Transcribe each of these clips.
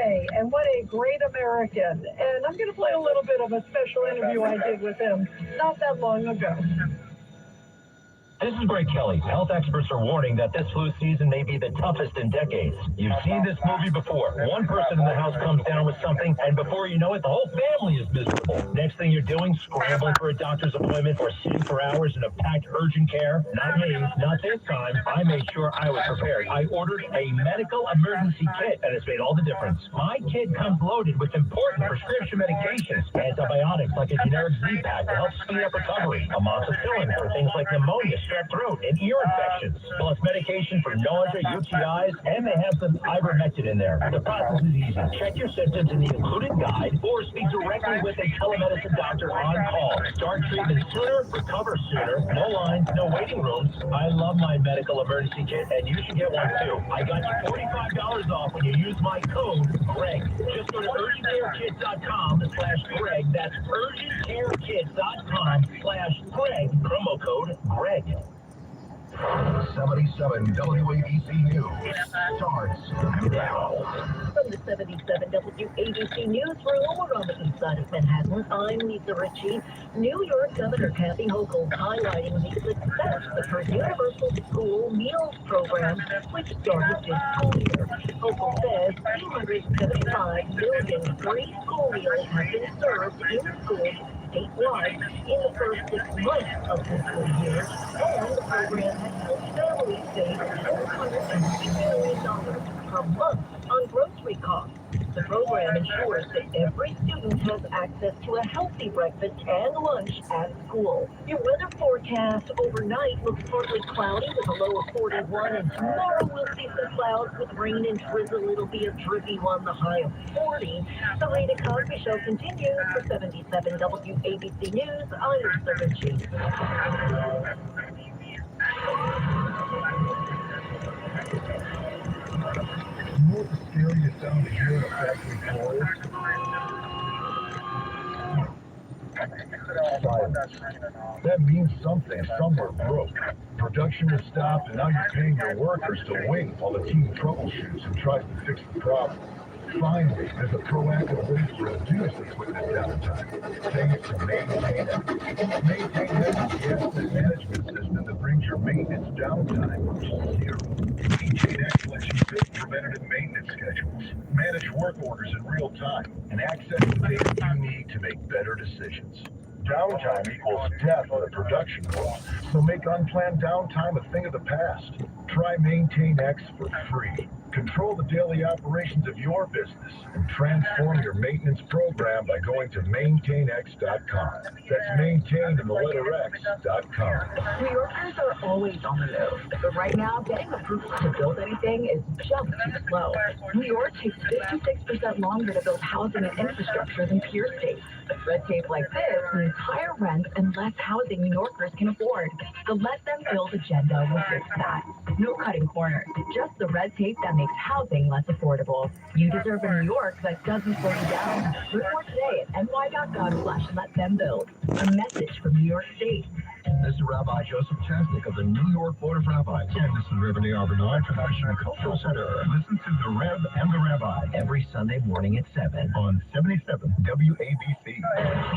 way, and what a great American. And I'm going to play a little bit of a special interview I did with him not that long ago. This is Greg Kelly. Health experts are warning that this flu season may be the toughest in decades. You've seen this movie before. One person in the house comes down with something, and before you know it, the whole family is miserable. Next thing you're doing, scrambling for a doctor's appointment or sitting for hours in a packed urgent care. Not me. Not this time. I made sure I was prepared. I ordered a medical emergency kit, and it's made all the difference. My kit comes loaded with important prescription medications, antibiotics like a generic Z-Pack to help speed up recovery, amoxicillin for things like pneumonia, strep throat, and ear infections, plus medication for nausea, UTIs, and they have some ivermectin in there. The process is easy. Check your symptoms in the included guide or speak directly with a telemedicine doctor on call. Start treatment sooner, recover sooner. No lines, no waiting rooms. I love my medical emergency kit, and you should get one too. I got you $45 off when you use my code GREG. Just go to urgentcarekit.com/Greg. That's urgentcarekit.com/Greg. Promo code GREG. 77 WABC News starts now. From the 77 WABC Newsroom, we're on the east side of Manhattan. I'm Lisa Ritchie. New York Governor Kathy Hochul highlighting the success of her Universal School Meals program, which started this school year. Hochul says 275 million free school meals have been served in schools statewide in the first 6 months of the school year, and the program has helped families save $450 million per month on grocery costs. The program ensures that every student has access to a healthy breakfast and lunch at school. Your weather forecast overnight looks partly cloudy with a low of 41, and tomorrow we'll see some clouds with rain and drizzle. It'll be a drippy one, the high of 40. The Rita Cosby Show continues for 77 WABC News. I'm Lisa Ritchie. You know what the scariest sound to hear in a factory floor is? Silence. That means something somewhere broke. Production has stopped, and now you're paying your workers to wait while the team troubleshoots and tries to fix the problem. Finally, there's a proactive way to reduce equipment downtime. Thanks to MaintainX. MaintainX is the asset management system that brings your maintenance downtime to zero. MaintainX lets you build preventative maintenance schedules, manage work orders in real time, and access the data you need to make better decisions. Downtime equals death on the production floor, so make unplanned downtime a thing of the past. Try MaintainX for free. Control the daily operations of your business and transform your maintenance program by going to maintainx.com. That's maintain in the letter X.com. New Yorkers are always on the move, but right now, getting approval to build anything is just too slow. New York takes 56% longer to build housing and infrastructure than peer states. Red tape like this means higher rents and less housing New Yorkers can afford. The Let Them Build agenda will fix that. No cutting corners, just the red tape that makes housing less affordable. You deserve a New York that doesn't slow you down. Learn more today at ny.gov/letthembuild. A message from New York State. This is Rabbi Joseph Chesnick of the New York Board of Rabbis. And this is Reverend Eyal Bernard from the Christian Cultural Center. Listen to The Reb and the Rabbi every Sunday morning at 7 on 77 WABC.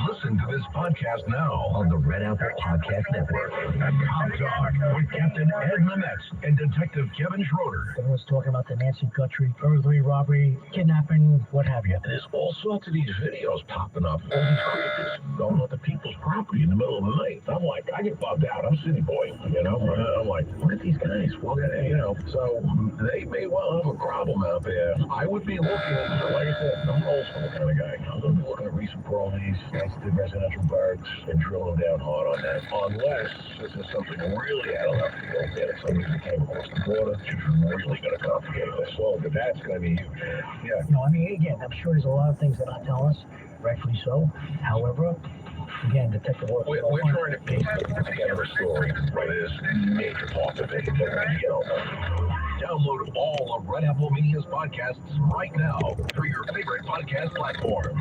Listen to this podcast now on the Red Apple Podcast Network. Cop Talk with Captain Ed Nemetz and Detective Kevin Schroeder. Everyone's talking about the Nancy Guthrie burglary, robbery, kidnapping, what have you. There's all sorts of these videos popping up. All these creepers going on to people's property in the middle of the night. I'm like, I get bugged out. I'm a city boy, you know. I'm like, look at these guys. Look at it, you know. So they may well have a problem out there. I would be looking, like I said, I'm an old school kind of guy. I'm going to be looking at recent parolees, sensitive residential barracks, and drilling down hard on that. Unless this is something really out of left field that somebody who came across the border, which is really going to complicate this. Well, but that's going to be huge. Yeah. No, I mean, again, I'm sure there's a lot of things they're not telling us, rightfully so. However, again, Detective Work. We're trying to piece together a story, right? It is major part of it. You know, download all of Red Apple Media's podcasts right now through your favorite podcast platform.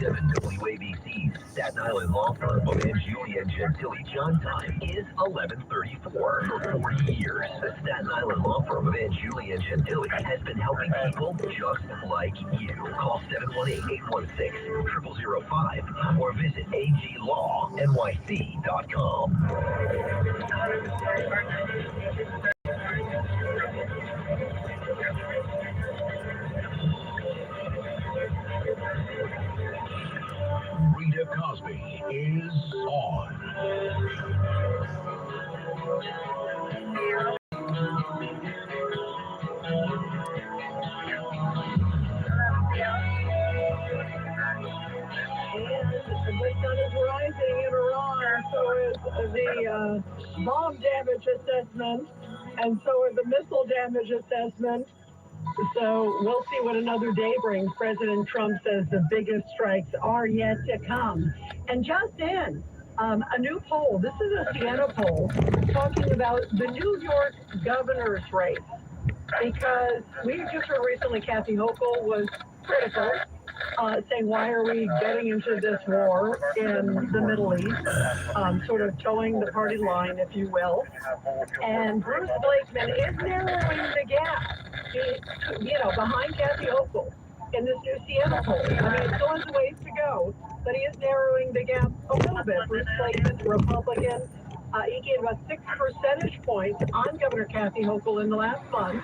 97 WABC's Staten Island law firm of Julia Gentili John time is 11:34. For 40 years, the Staten Island law firm of Julia Gentili has been helping people just like you. Call 718-816-0005 or visit aglawnyc.com. Rita Cosby is on. The sun is rising in Iran, so is the bomb damage assessment, and so are the missile damage assessment. So we'll see what another day brings. President Trump says the biggest strikes are yet to come. And just in, a new poll, this is a Siena poll, talking about the New York governor's race. Because we just heard recently Kathy Hochul was critical, saying, why are we getting into this war in the Middle East, sort of towing the party line, if you will. And Bruce Blakeman is narrowing the gap, behind Kathy Hochul in this new Siena poll. I mean, it still has a ways to go, but he is narrowing the gap a little bit. Bruce Blakeman, Republican, he gained about 6 percentage points on Governor Kathy Hochul in the last month.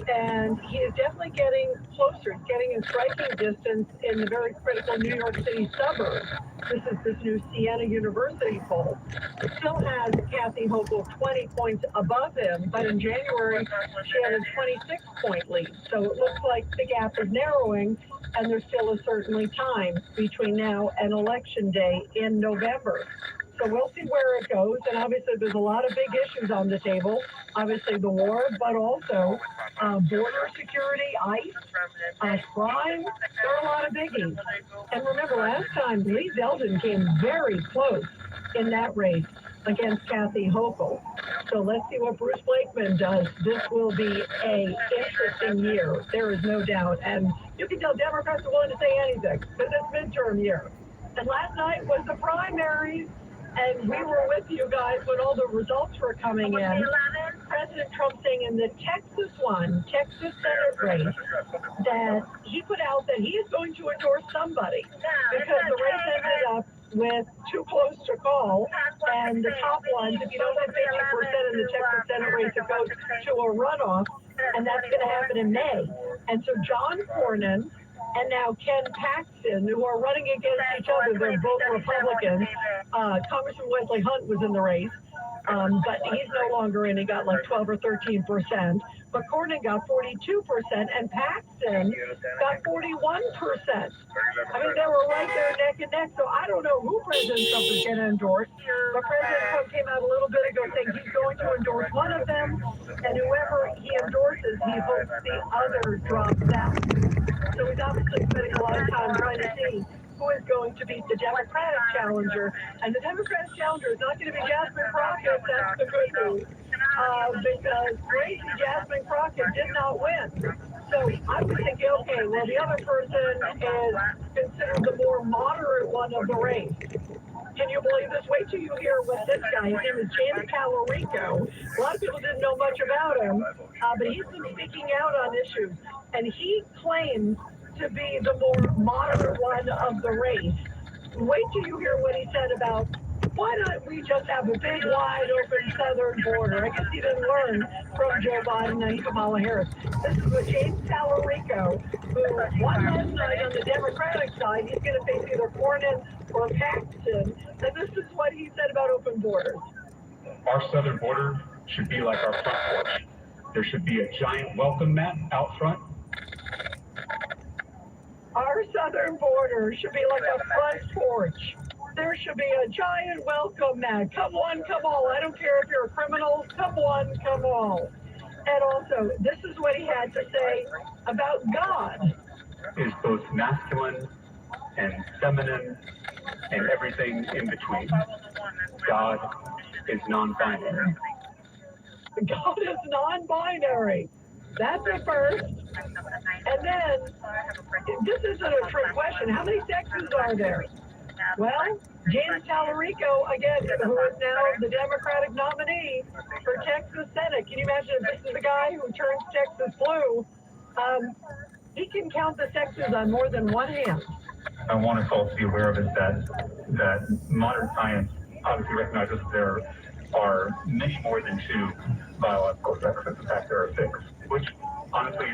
And he is definitely getting closer. He's getting in striking distance in the very critical New York City suburbs. This is this new Siena University poll. It still has Kathy Hochul 20 points above him, but in January, she had a 26-point lead. So it looks like the gap is narrowing, and there still is certainly time between now and Election Day in November. So we'll see where it goes, and obviously there's a lot of big issues on the table. Obviously the war, but also border security, ICE, crime. There are a lot of biggies. And remember, last time Lee Zeldin came very close in that race against Kathy Hochul. So let's see what Bruce Blakeman does. This will be an interesting year. There is no doubt. And you can tell Democrats are willing to say anything because it's midterm year. And last night was the primaries. And we were with you guys when all the results were coming in. President Trump saying in the Texas Senate race, that he put out that he is going to endorse somebody because the race ended up with too close to call. And the top ones, if you don't have 50% in the Texas Senate race, it goes to a runoff. And that's going to happen in May. And so John Cornyn and now Ken Paxton, who are running against each other. They're both Republicans. Congressman Wesley Hunt was in the race, but he's no longer in. He got like 12 or 13%. But Cornyn got 42%, and Paxton got 41%. I mean, they were right there neck and neck. So I don't know who President Trump is going to endorse. But President Trump came out a little bit ago saying he's going to endorse one of them, and whoever he endorses, he hopes the other drops out. So he's obviously spending a lot of time trying to see who is going to be the Democratic challenger. And the Democratic challenger is not going to be Jasmine Crockett. That's the good news. Because crazy Jasmine Crockett did not win. So I was thinking, okay, well, the other person is considered the more moderate one of the race. Can you believe this? Wait till you hear what this guy, his name is James Talarico. A lot of people didn't know much about him, but he's been speaking out on issues. And he claims to be the more moderate one of the race. Wait till you hear what he said about, why don't we just have a big, wide open southern border? I guess he didn't learn from Joe Biden and Kamala Harris. This is what James Talarico, who won last night on the Democratic side, he's going to face either Cornyn or Paxton. And this is what he said about open borders. Our southern border should be like our front porch. There should be a giant welcome mat out front. Our southern border should be like a front porch. There should be a giant welcome mat. Come one, come all. I don't care if you're a criminal. Come one, come all. And also, this is what he had to say about God. Is both masculine and feminine and everything in between. God is non-binary. God is non-binary. That's a first. And then, this isn't a trick question. How many Texans are there? Well, James Tallarico, again, who is now the Democratic nominee for Texas Senate. Can you imagine if this is the guy who turns Texas blue? He can count the Texans on more than one hand. I want us all to be aware of is that modern science obviously recognizes there are many more than two biological sexes. In fact, there are six, which honestly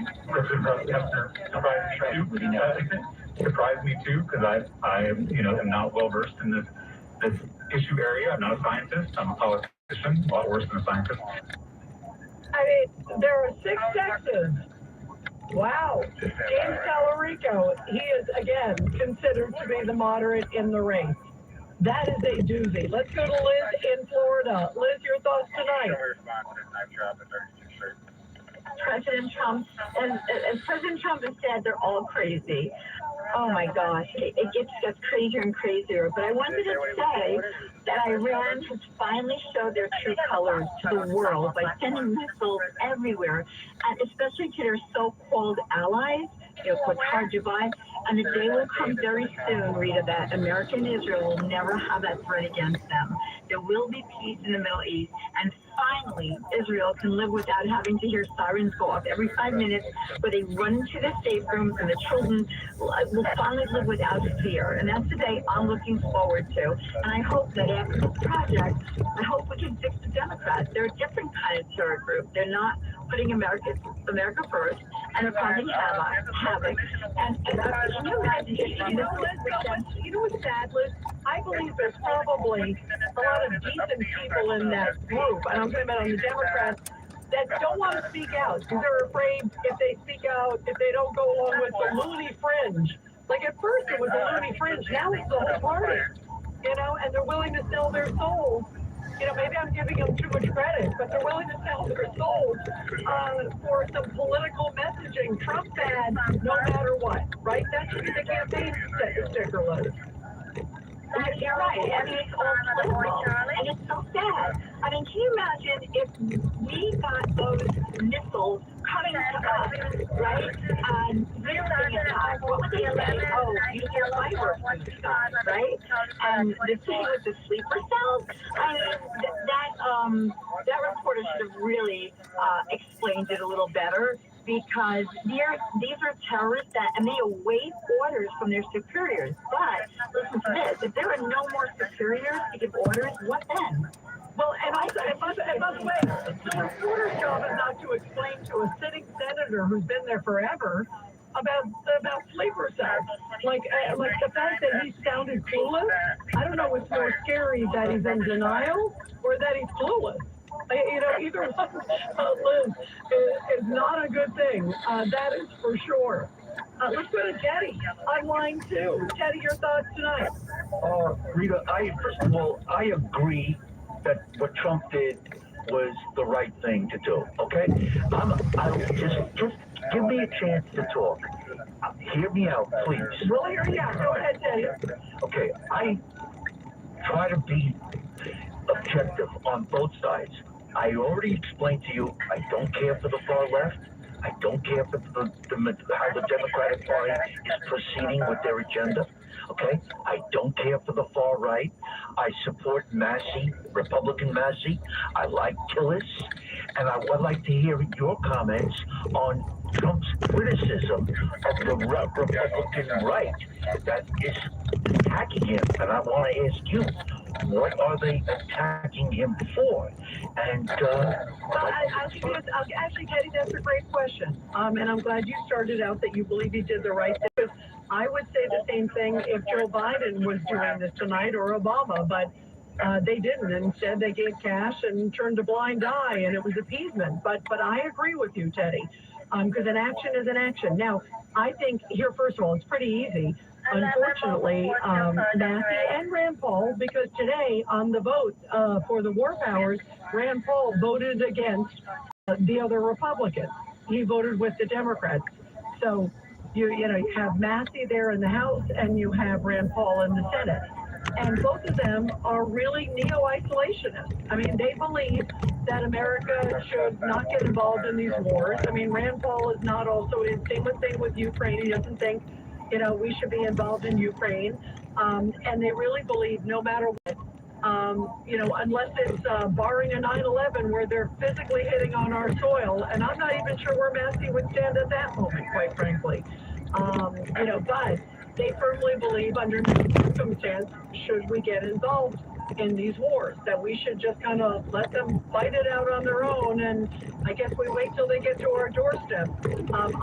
surprised me too, because I am not well versed in this issue area. I'm not a scientist. I'm a politician, a lot worse than a scientist. I mean, there are six Texans. Wow. James Tallarico, he is, again, considered to be the moderate in the race. That is a doozy. Let's go to Liz in Florida. Liz, your thoughts tonight? President Trump, and as President Trump has said, they're all crazy. Oh my gosh, it gets crazier and crazier. But I wanted to say that Iran has finally showed their true colors to the world by sending missiles everywhere, and especially to their so-called allies, Qatar, Dubai. And the day will come very soon, Rita, that America and Israel will never have that threat against them. There will be peace in the Middle East, and finally, Israel can live without having to hear sirens go off every 5 minutes, where they run into the safe rooms, and the children will finally live without fear. And that's the day I'm looking forward to. And I hope that after this project, I hope we can fix the Democrats. They're a different kind of terror group. They're not putting America first, and they're causing havoc. And can you imagine? You know what's sad, Liz? I believe there's probably a lot of decent people in that group, and I'm talking about on the Democrats, that don't want to speak out because they're afraid if they speak out, if they don't go along with the loony fringe. Like at first it was the loony fringe, now it's the whole party, and they're willing to sell their souls. Maybe I'm giving them too much credit, but they're willing to sell their souls for some political messaging. Trump bad, no matter what, right? That should be the campaign sticker list. You're right. I mean, it's all political, and it's so sad. I mean, can you imagine if we got those missiles coming to us, right? And they're saying attack. What would they say? Oh, use your fireworks, right? And the thing with the sleeper cells, I mean, that reporter should have really explained it a little better. Because these are terrorists and they await orders from their superiors. But listen to this: if there are no more superiors to give orders, what then? Well, and by the way, the reporter's job is not to explain to a sitting senator who's been there forever about sleeper cells. Like the fact that he sounded clueless. I don't know what's more scary, that he's in denial or that he's clueless. Either one, Liz, is not a good thing. That is for sure. Let's go to Teddy on line 2. Teddy, your thoughts tonight? Rita, first of all, I agree that what Trump did was the right thing to do. Okay, just give me a chance to talk. Hear me out, please. We'll hear you out. Go ahead, Teddy. Okay, I try to be objective on both sides. I already explained to you, I don't care for the far left. I don't care for how the Democratic Party is proceeding with their agenda. Okay? I don't care for the far right. I support Massey, Republican Massey. I like Tillis. And I would like to hear your comments on Trump's criticism of the Republican right that is attacking him. And I want to ask you, what are they attacking him for? And actually, Teddy, that's a great question. And I'm glad you started out that you believe he did the right thing. I would say the same thing if Joe Biden was doing this tonight or Obama, but they didn't. Instead, they gave cash and turned a blind eye, and it was appeasement. But I agree with you, Teddy, because an action is an action. Now, I think here, first of all, it's pretty easy. Unfortunately, Massey and Rand Paul, because today on the vote for the war powers, Rand Paul voted against the other Republicans. He voted with the Democrats. So you have Massey there in the House and you have Rand Paul in the Senate. And both of them are really neo-isolationists. I mean, they believe that America should not get involved in these wars. I mean, Rand Paul is not also, same with Ukraine. He doesn't think, we should be involved in Ukraine. And they really believe no matter what, unless it's barring a 9/11 where they're physically hitting on our soil. And I'm not even sure where Massey would stand at that moment, quite frankly. But they firmly believe under no circumstance should we get involved in these wars, that we should just kind of let them fight it out on their own, and I guess we wait till they get to our doorstep.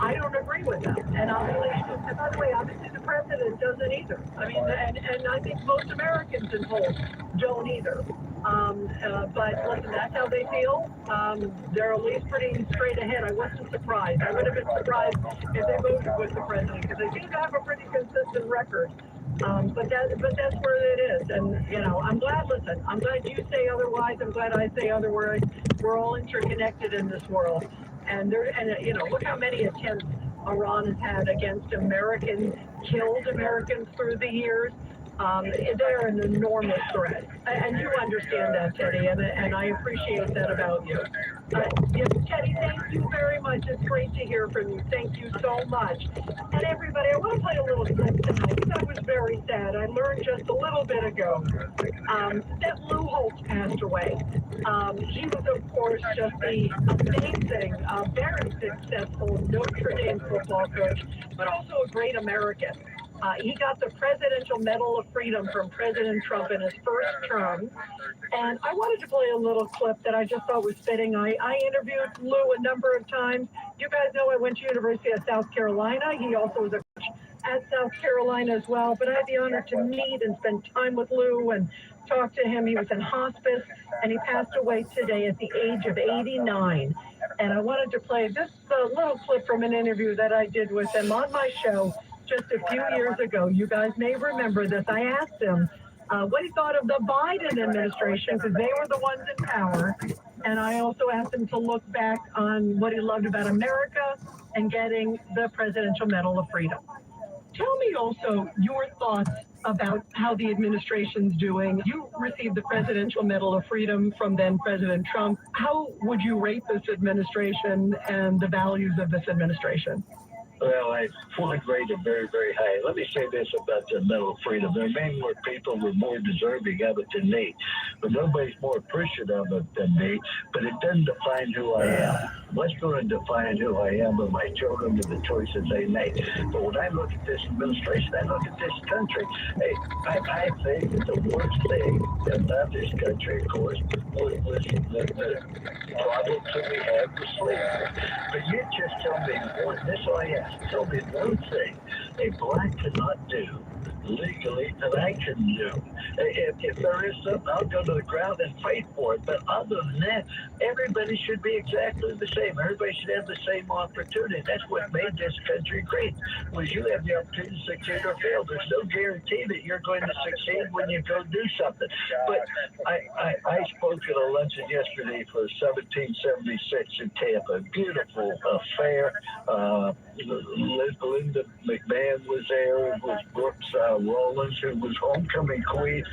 I don't agree with that, and obviously, by the way, obviously the president doesn't either. I mean, and I think most Americans in polls don't either. But listen, that's how they feel. They're at least pretty straight ahead. I wasn't surprised. I would have been surprised if they voted with the president, because they seem to have a pretty consistent record. But that's where it is. And, I'm glad, I'm glad you say otherwise. I'm glad I say otherwise. We're all interconnected in this world. And look how many attempts Iran has had against Americans, killed Americans through the years. They're an enormous threat. And you understand that, Teddy, and I appreciate that about you. Teddy, thank you very much. It's great to hear from you. Thank you so much. And everybody, I want to play a little clip tonight because I was very sad. I learned just a little bit ago that Lou Holtz passed away. He was, of course, just the amazing, very successful Notre Dame football coach, but also a great American. He got the Presidential Medal of Freedom from President Trump in his first term. And I wanted to play a little clip that I just thought was fitting. I interviewed Lou a number of times. You guys know I went to University of South Carolina. He also was a coach at South Carolina as well. But I had the honor to meet and spend time with Lou and talk to him. He was in hospice, and he passed away today at the age of 89. And I wanted to play this little clip from an interview that I did with him on my show just a few years ago. You guys may remember this. I asked him what he thought of the Biden administration, because they were the ones in power. And I also asked him to look back on what he loved about America and getting the Presidential Medal of Freedom. Tell me also your thoughts about how the administration's doing. You received the Presidential Medal of Freedom from then President Trump. How would you rate this administration and the values of this administration? Well, I fully rate it very, very high. Let me say this about the Medal of Freedom. There are many more people who are more deserving of it than me, but nobody's more appreciative of it than me, but it doesn't define who I am. What's going to define who I am are my children and the choices they make. But when I look at this administration, I look at this country, I think that the worst thing about this country, of course, was the problems that we have with slavery. But you just tell me one, this I ask. Tell me one thing a black cannot do legally that I can do. If there is something, I'll go to the ground and fight for it. But other than that, everybody should be exactly the same. Everybody should have the same opportunity. That's what made this country great, was you have the opportunity to succeed or fail. There's no guarantee that you're going to succeed when you go do something. But I spoke at a luncheon yesterday for 1776 in Tampa. Beautiful affair. Linda McMahon was there. It was Brooks Rollins, who was homecoming queen.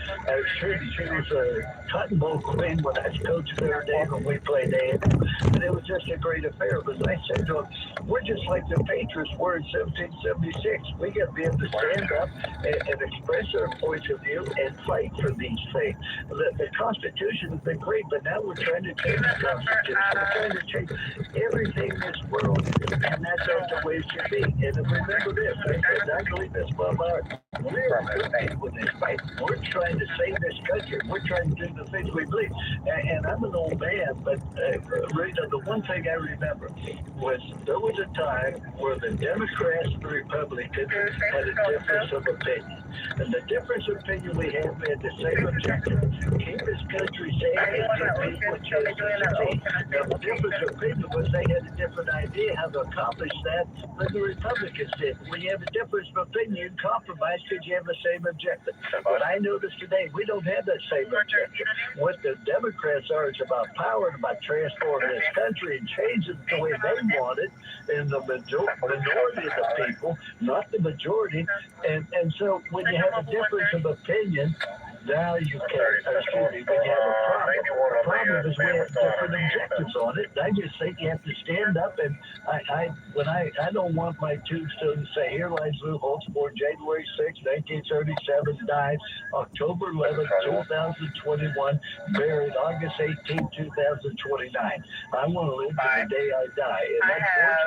She was a Cotton Bowl queen when I was coaching there day when we played anthem. And it was just a great affair. But I said to him, we're just like the Patriots were in 1776. We got to be able to stand up and express our points of view and fight for these things. The Constitution has been great, but now we're trying to change the Constitution. We're trying to change everything in this world, and that's not the way it should be. And remember this, I believe this from our we're with this fight. We're trying to save this country. We're trying to do the things we believe. And I'm an old man, but Rita, the one thing I remember was there was a time where the Democrats and the Republicans had a difference of opinion. And the difference of opinion we had the same objective: keep this country safe and give people a chance to succeed. Now, the difference of opinion was they had a different idea how to accomplish that than the Republicans did. When you have a difference of opinion, you compromise because you have the same objective. But I noticed today we don't have that same objective. What the Democrats are is about power and about transforming this country and changing the way they want it, and the minority of the people, not the majority. And so when you have a difference of opinion, Now you can't excuse me when you have a problem. The problem is we have different objectives on it. I just think you have to stand up and I don't want my tombstone to say, here lies Lou Holtz, born January 6, 1937, died October 11, 2021, buried August 18, 2029. I want to live to the day I die. And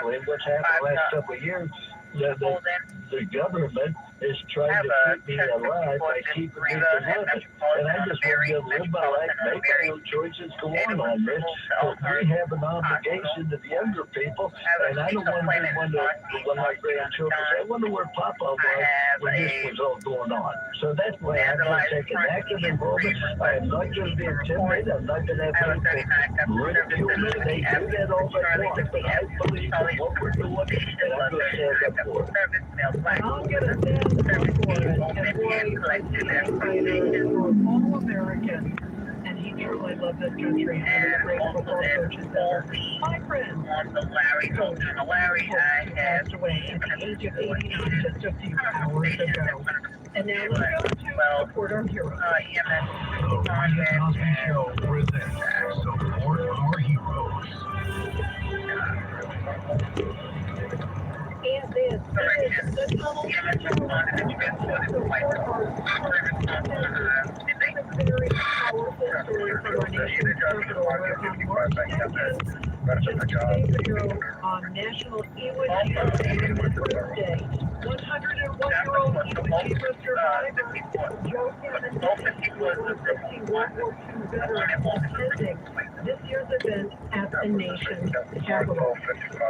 unfortunately, what's happened the last couple of years, the government is trying to keep me alive by keeping me from living. And I just want to be able to live my life, make my own choices, go on this. But we have an obligation to the younger people, and I don't want to be one of my grandchildren say, I wonder where Papa was when this was all going on. So that's why I'm going to take an active involvement. I am not going to be intimidated. I'm not going to have people ridicule me. They do that all they want, but I believe in what we're doing, and I'm going to stand up for it. I'm going to stand up for it, and boy, I see that fighter for all Americans, and he truly loved this country, and was great football coaches there. My friend, Coach Larry passed away at the age of 89 just a few hours ago. And now let's go to support our heroes. The Ryan Cosby Show presents Support Our Heroes. And this is the Tunnel to Tower. Very powerful story from our nation's capital, where on March 2nd, just days ago, on National Iwo Jima Remembrance Day, 101-year-old Iwo Jima survivor Joe Caminiti was a 50 World War II veteran attending this year's event at the nation's capital.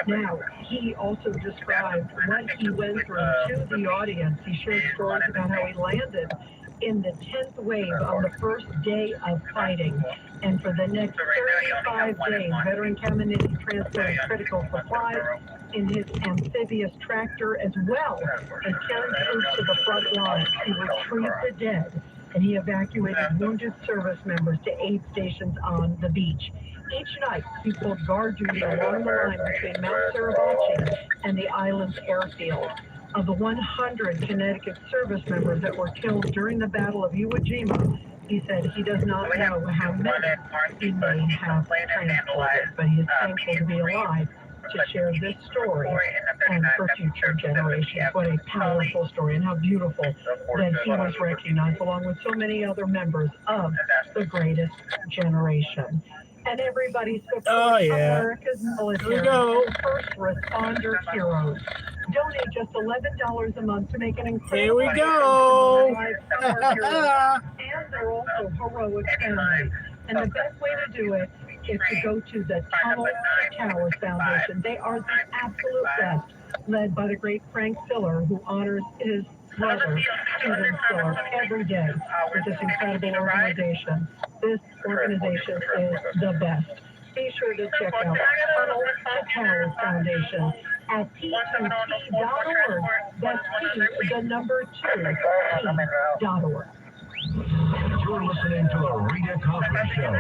Now, he also described what he went through to the audience. He shared stories about how he landed in the 10th wave on the first day of fighting. And for the next 35 days, veteran Caminiti transported critical supplies in his amphibious tractor, as well as carrying troops to the front line to retrieve the dead. And he evacuated wounded service members to aid stations on the beach. Each night, he pulled guard duty along the line between Mount Suribachi and the island's airfield. Of the 100 Connecticut service members that were killed during the Battle of Iwo Jima, he said he does not know how many he may have transported, but he is thankful to be alive to share this story and for future generations. What a powerful story, and how beautiful that he was recognized along with so many other members of the greatest generation. And everybody supports America's military and first responder heroes. Donate just $11 a month to make an incredible life for our heroes. And they're also heroic families. And the best way to do it is to go to the Tunnel to Towers Foundation. They are the absolute best, led by the great Frank Siller, who honors his brother, Stephen Siller, every day with this incredible organization. This organization is the best. Be sure to check out Tunnel to Towers Foundation at T2T.org. That's T, the number 2, T.org. You're listening to The Rita Cosby Show.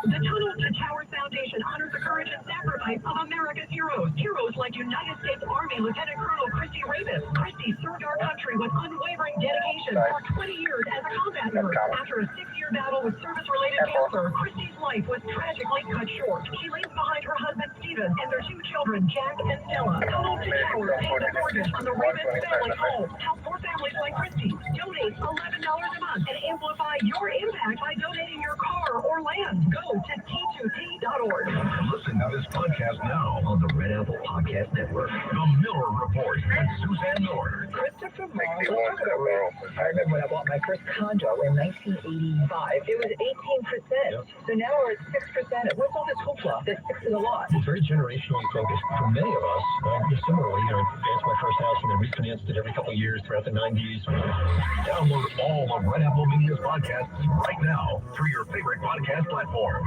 The Tunnel to Towers Foundation honors the courage and sacrifice of America's heroes. Heroes like United States Army Lieutenant Colonel Christy Ravis. Christy served our country with unwavering dedication for 20 years as a combat nurse. After a 6-year battle with service-related cancer, Christy's life was tragically cut short. She leaves behind her husband Stephen and their 2 children, Jack and Stella. Tunnel to Towers pays the mortgage on the Ravis family home. Help more families like Christy. Donate $11 a month and amplify your impact by donating your car or land. Go to T2T.org. Listen to this podcast now on the Red Apple Podcast Network. The Miller Report with Suzanne Miller. Christopher Marlowe. I remember when I bought my first condo in 1985. It was 18%. So now we're at 6%. What's all this hoopla? This 6 is a lot. It's very generationally focused. For many of us, similarly, it's my first house and then refinanced it every couple of years throughout the 90s. Download all of Red Apple Media's podcasts right now through your favorite podcast platform.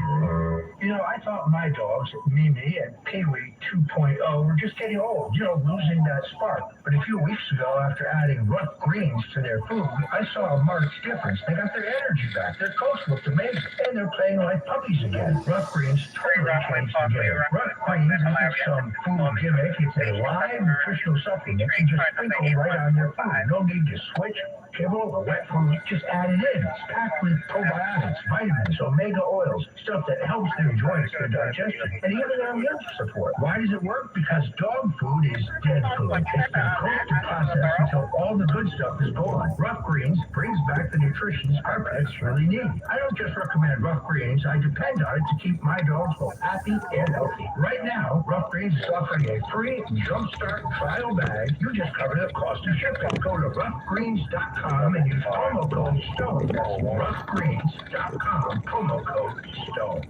You know, I thought my dogs, Mimi and Pee-wee 2.0, were just getting old, losing that spark. But a few weeks ago, after adding rough greens to their food, I saw a marked difference. They got their energy back. Their coats looked amazing. And they're playing like puppies again. Rough greens totally changed the game. Rough greens isn't some food gimmick. It's a live nutritional supplement you just sprinkle right on your food. No need to switch, kibble, or wet food. Just add it in. It's packed with probiotics, vitamins, omega oils, stuff that helps their joints, their digestion, and even their immune support. Why does it work? Because dog food is dead food. It's been cooked and processed until all the good stuff is gone. Rough Greens brings back the nutrition our pets really need. I don't just recommend Rough Greens, I depend on it to keep my dogs both happy and healthy. Right now, Rough Greens is offering a free Jumpstart trial bag. You just cover the cost of shipping. Go to roughgreens.com and use promo code STONE. That's roughgreens.com, promo code STONE.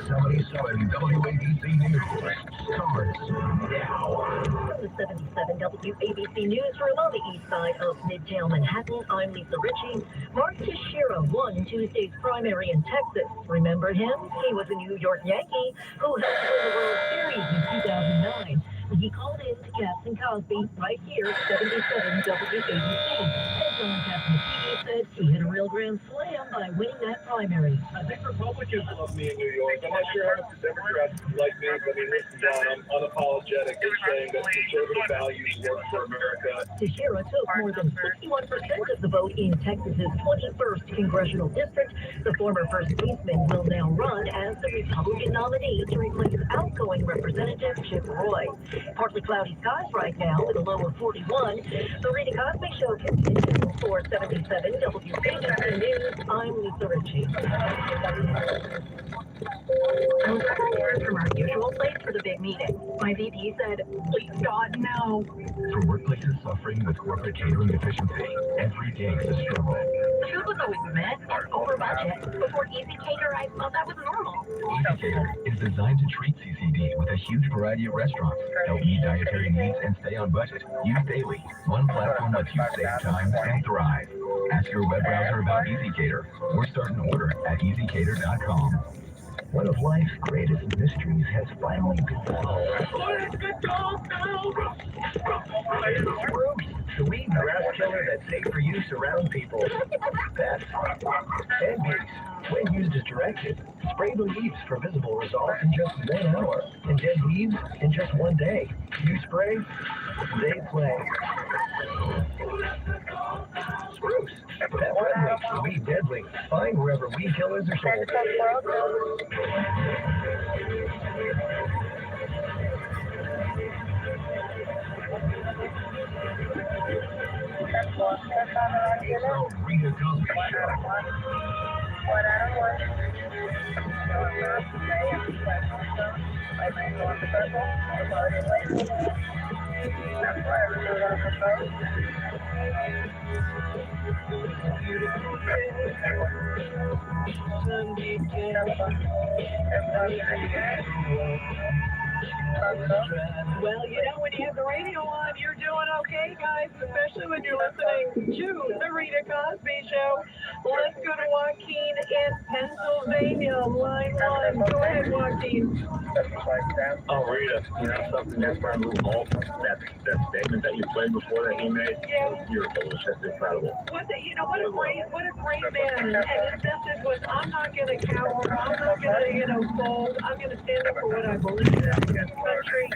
77 WABC News starts now. From the 77 WABC Newsroom on the east side of Midtown Manhattan, I'm Lisa Ritchie. Mark Teixeira won Tuesday's primary in Texas. Remember him? He was a New York Yankee who helped win the World Series in 2009. He called in to Captain Cosby right here at 77 WABC. And John Cassidy said he hit a real grand slam by winning that primary. I think Republicans love me in New York. I'm not sure how much the Democrats like me. I mean, listen, John, I'm unapologetic in saying that conservative values work for America. Teixeira took more than 61% of the vote in Texas's 21st congressional district. The former first baseman will now run as the Republican nominee to replace outgoing Representative Chip Roy. Partly cloudy skies right now with a low of 41. The Rita Cosby Show continues for 77 WABC News. I'm Lisa Ritchie. From our usual place for the big meeting. My VP said, please God, no. For workplaces suffering with corporate catering efficiency, every day is a struggle. Food was always met or over budget. Before Easy Cater, I thought that was normal. Easy Cater is designed to treat CCD with a huge variety of restaurants. Help meet dietary needs and stay on budget. Use daily. One platform lets you save time and thrive. Ask your web browser about Easy Cater or start an order at easycater.com. One of life's greatest mysteries has finally been solved. The weed grass killer that's safe for use around people, pets, and bees. When used as directed, spray the leaves for visible results in just 1 hour, and dead leaves in just 1 day. You spray, they play. Spruce, pet friendly, weed deadly. Find wherever weed killers are sold. Rita Cosby Well, when you have the radio on, you're doing okay, guys, especially when you're listening to the Rita Cosby Show. Let's go to Joaquin in Pennsylvania, line 1. Go ahead, Joaquin. Oh, Rita, something that's my little ball. That statement that you played before that he made. Yeah. Beautiful. It was just incredible. What a great man. And his message was, I'm not going to cower. I'm not going to, fold. I'm going to stand up for what I believe in this country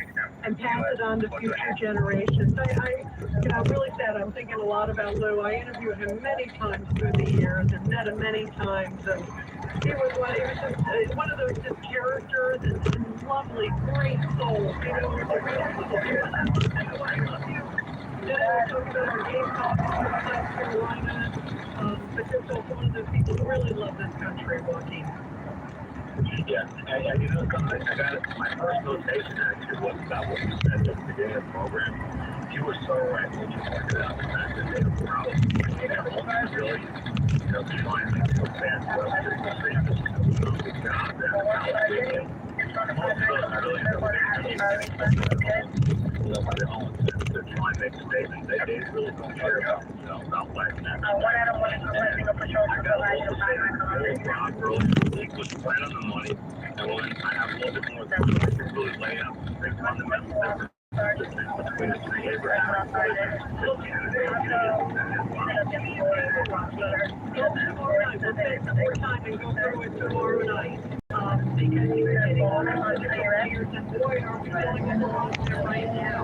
and pass it on to future generations. I really sad. I'm thinking a lot about Lou. I interviewed him many times through the years and met him many times. And he was just one of those just characters and lovely, great soul. I love you. Talking about our Gamecock in South Carolina, but just also one of those people who really love this country, Joaquin. Yeah, I got my first notation actually was about what you said at the beginning of the program. You were so right when you pointed out the fact that they were probably really, trying to make some fans well to the job that most of us really they're trying to make a statement. They really don't care about black men. I got a little bit of Rob Rose, he was right on the money. One, I have a little bit more time to really lay out the fundamental difference between the three Abraham. Because you're getting all of the layers and boy, are we feeling it right now.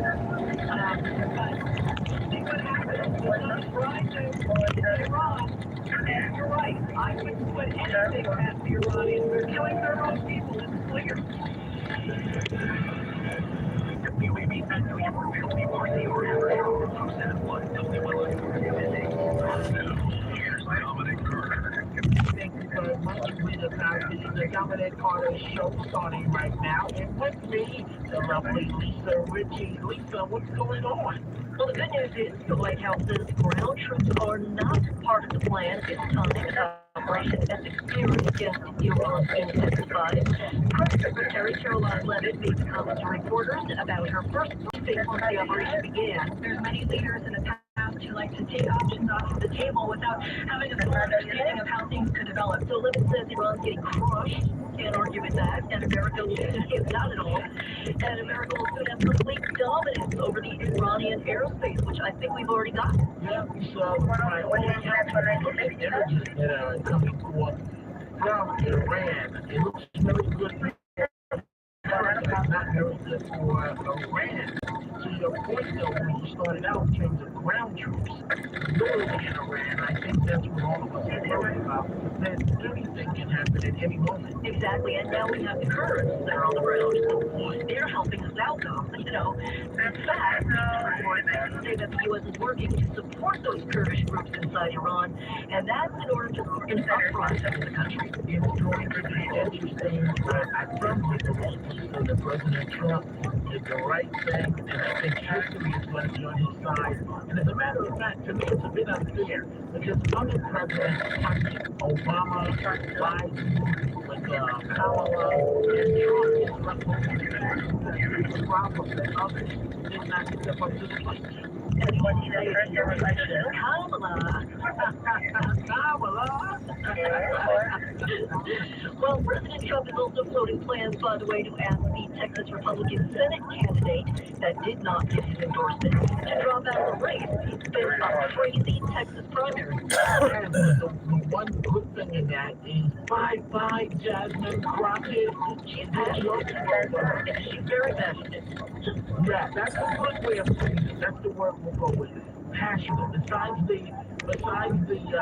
But see what happens. The sun is rising in Iran. And you're right. I wouldn't put anything past the Iranians. They're killing their own people. It's clear. Thank you very much. We're about the Dominic Carter show starting right now. And with me, the lovely Lisa Ritchie. Lisa, what's going on? Well, the good news is the White House says ground troops are not part of the plan this time. Operation Essex Fury against Iran intensified. Press Secretary Caroline Leavitt made comments to reporters about her first briefing once the operation began. There's many leaders in the past who like to take options off the table without having a full understanding of how things could develop. So Leavitt says Iran's getting crushed. Can't argue with that. And America will not at all. And America will soon have complete dominance over the Iranian airspace, which I think we've already got. Yeah, so my images that are coming forth from Iran, it looks very good for America, not very good for Iran. To your point, though, when you started out in terms of ground troops, literally in Iran, I think that's what all of us are worried about, that anything can happen at any moment. Exactly, and now we have the Kurds that are on the ground. They're helping us out, though. You know, in fact, reports say that the U.S. is working to support those Kurdish groups inside Iran, and that's in order to bring an uprising in the country. It's going to be interesting. I firmly believe that President Trump did the right thing, and I think history is going to be on his side. And as a matter of fact, to me, it's a bit unfair because other presidents, Obama, Biden, with Kamala, and Trump is left with the problem that others did not step up to the plate. Anyone see that first year election? Kamala. Kamala. Well, President Trump is also floating plans, by the way, to ask the Texas Republican Senate candidate that did not get his endorsement to drop out of the race. He spent a crazy Texas primary. And the one good thing in that is bye-bye Jasmine Crockett. She's passionate, and she's very passionate. Yeah, that's a good way of saying it. That's the word we'll go with. Passionate. Besides the hate and so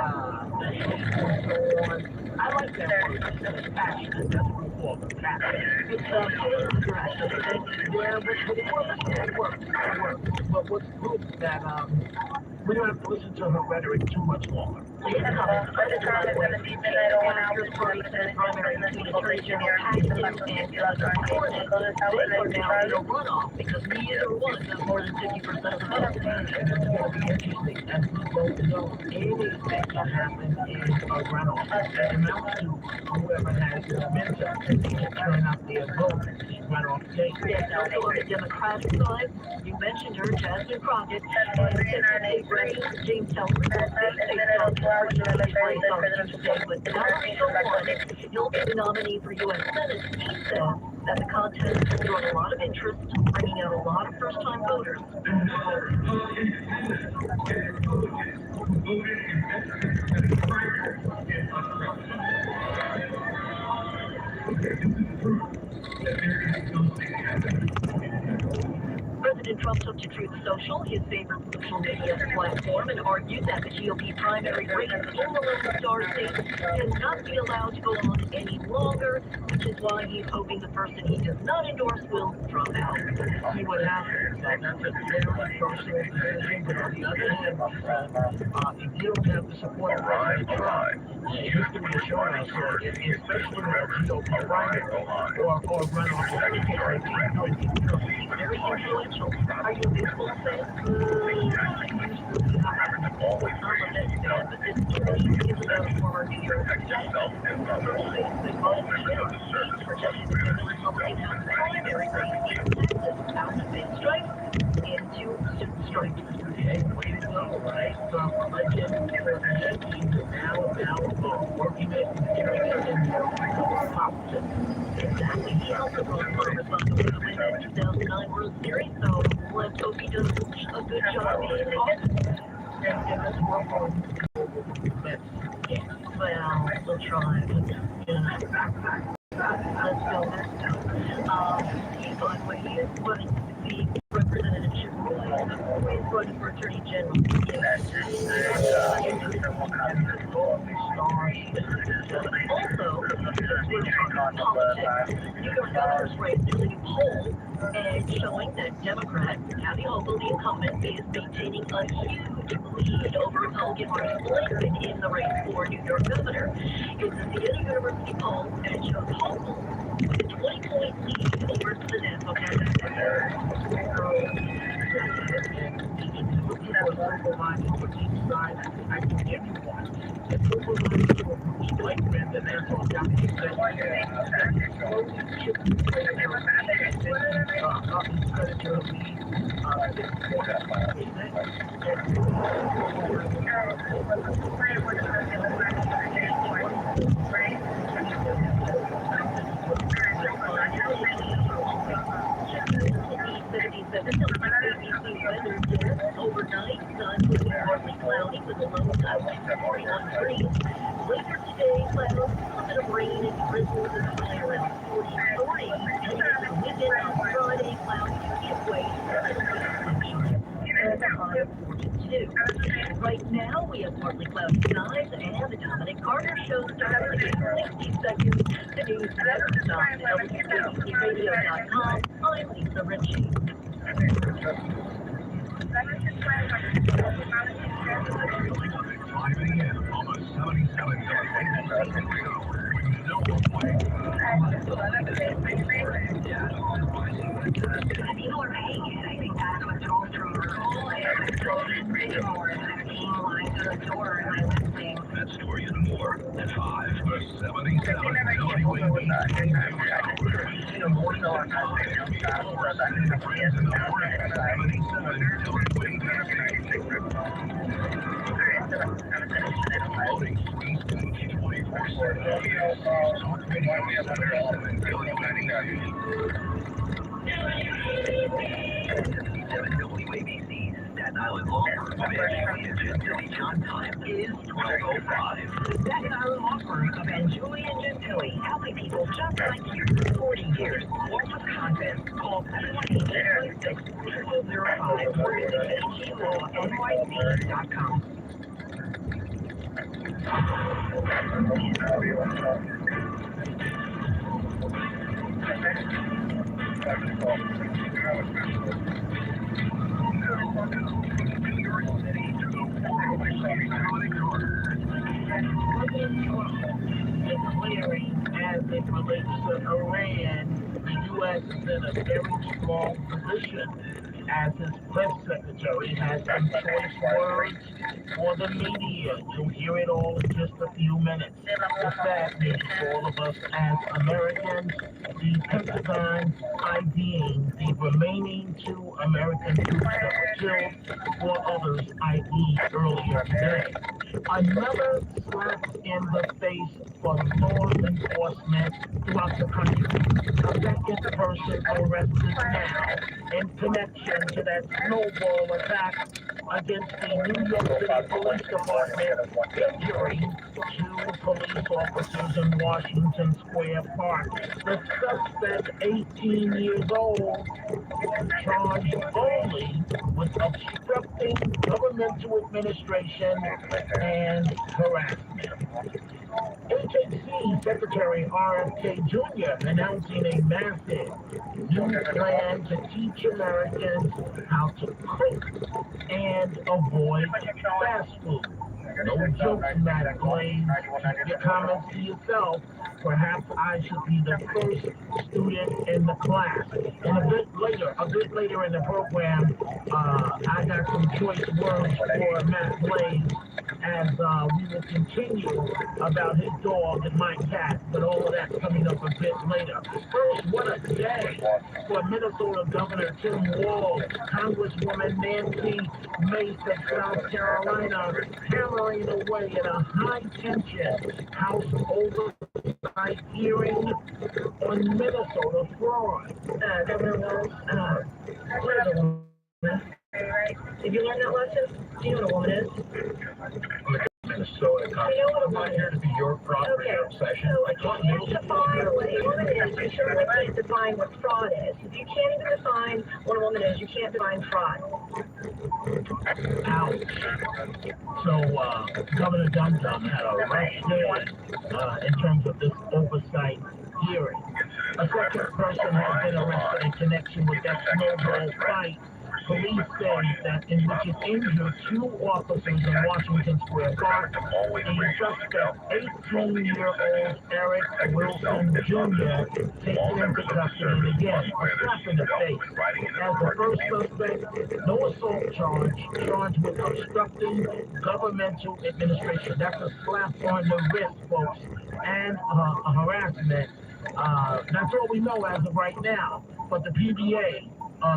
on, I like that word. It's passionate. That's what we call it. Passionate. It's passionate. Yeah, but it works. But what's good is that we don't have to listen to her rhetoric too much longer. Because neither one has more than 50% of the vote. And it's going to be interesting. As we both know, anything can happen in a runoff. It amounts to whoever has the momentum to turn up their vote in runoff state. Yes, also on the Democratic side, you mentioned her, Jasmine Crockett, and Cincinnati Ray, Jamestown, but he'll be the nominee for U.S. Senate. He said that the contest has drawn a lot of interest, bringing out a lot of first-time voters. President Trump took to Truth Social, his favorite social media platform, and argued that the GOP primary race in the Lone Star State cannot be allowed to go on any longer, which is why he's hoping the person he does not endorse will drop out. See what happens. That's a very personal decision, but on the other hand, if you don't have the support of President Trump, history has shown us, especially in the GOP primary or runoff, Very influential. Are you a baseball fan? Always but this is about former New York Jets. Out of pinstripes into stripes. Okay, way to go, right? From legend for the Yankees now working it and carrying it in politics. 9 World Series, so let's hope he does a good job being awesome. And this well, we'll try. Let's go but he is running to be representative. He's running for Attorney General. Also, politics. New York governor's race is a new poll and showing that Democrat Kathy Hochul, the incumbent, is maintaining a huge lead over Republican Bruce Lincoln in the race for New York governor. It's a Siena University poll and shows Hochul with a 20-point lead over the national candidate. I can give you one. The supervisor will replacement the national candidate. Overnight, sun will be partly cloudy with a low tide of 41 degrees. Later today, clouds, a bit of rain and drizzle with a high around 43. And then weekend on Friday, clouds to give way to a bit of sunshine and a high of 42. Right now, we have partly cloudy skies and the Dominic Carter Show starts in 60 seconds. The news never stops at WABCRadio.com. I'm Lisa Ritchie. 5 a.m. on the 77 That story and more at 5. The 77 WABC's Staten Island Law Firm of Anjuli and Gentili time is 12:05. The Staten Island Law Firm of Anjuli and Gentili, helping people just like you for 40 years. More with content. Call 718-826-0005 or visit AGLawNYC.com. Declaring as it relates to Iran, the U.S. is in a very strong position as his press secretary has some choice words for the media. You'll hear it all in just a few minutes. The sad news for all of us as Americans, the Pentagon IDing the remaining 2 American troops that were killed, 4 others ID'd earlier today. Another slap in the face for law enforcement throughout the country. A second person arrested now in connection to that snowball attack against the New York City Police Department, injuring 2 police officers in Washington Square Park. The suspect, 18 years old, charged only with obstructing governmental administration and harassment. HHC Secretary RFK Jr. announcing a massive new plan to teach Americans how to cook and avoid fast food. No jokes, Matt Blaine. Keep your comments to yourself. Perhaps I should be the first student in the class. And a bit later in the program, I got some choice words for Matt Blaine as we will continue about his dog and my cat, but all of that's coming up a bit later. First, what a day for Minnesota Governor Tim Walz, Congresswoman Nancy Mace of South Carolina, hammering away at a high-tension House Oversight oversight hearing on Minnesota fraud. Governor Walz, what is a woman? Did you learn that lesson? Do you know what a woman is? Minnesota. I'm not here to be your property obsession. So if you can't define what a woman is, you certainly can't define what fraud is. If you can't even define what a woman is, you can't define fraud. Ouch. So, Governor Dum Dum had a rough day in terms of this oversight hearing. A second person has been arrested in connection with that snowball fight. Police say that in which it injured 2 officers in Washington Square Park. The suspect, 18-year-old Eric Wilson Jr., taken into custody again. A slap in the face. As the first suspect, no assault charged with obstructing governmental administration. That's a slap on the wrist, folks, and a harassment. That's all we know as of right now. But the PBA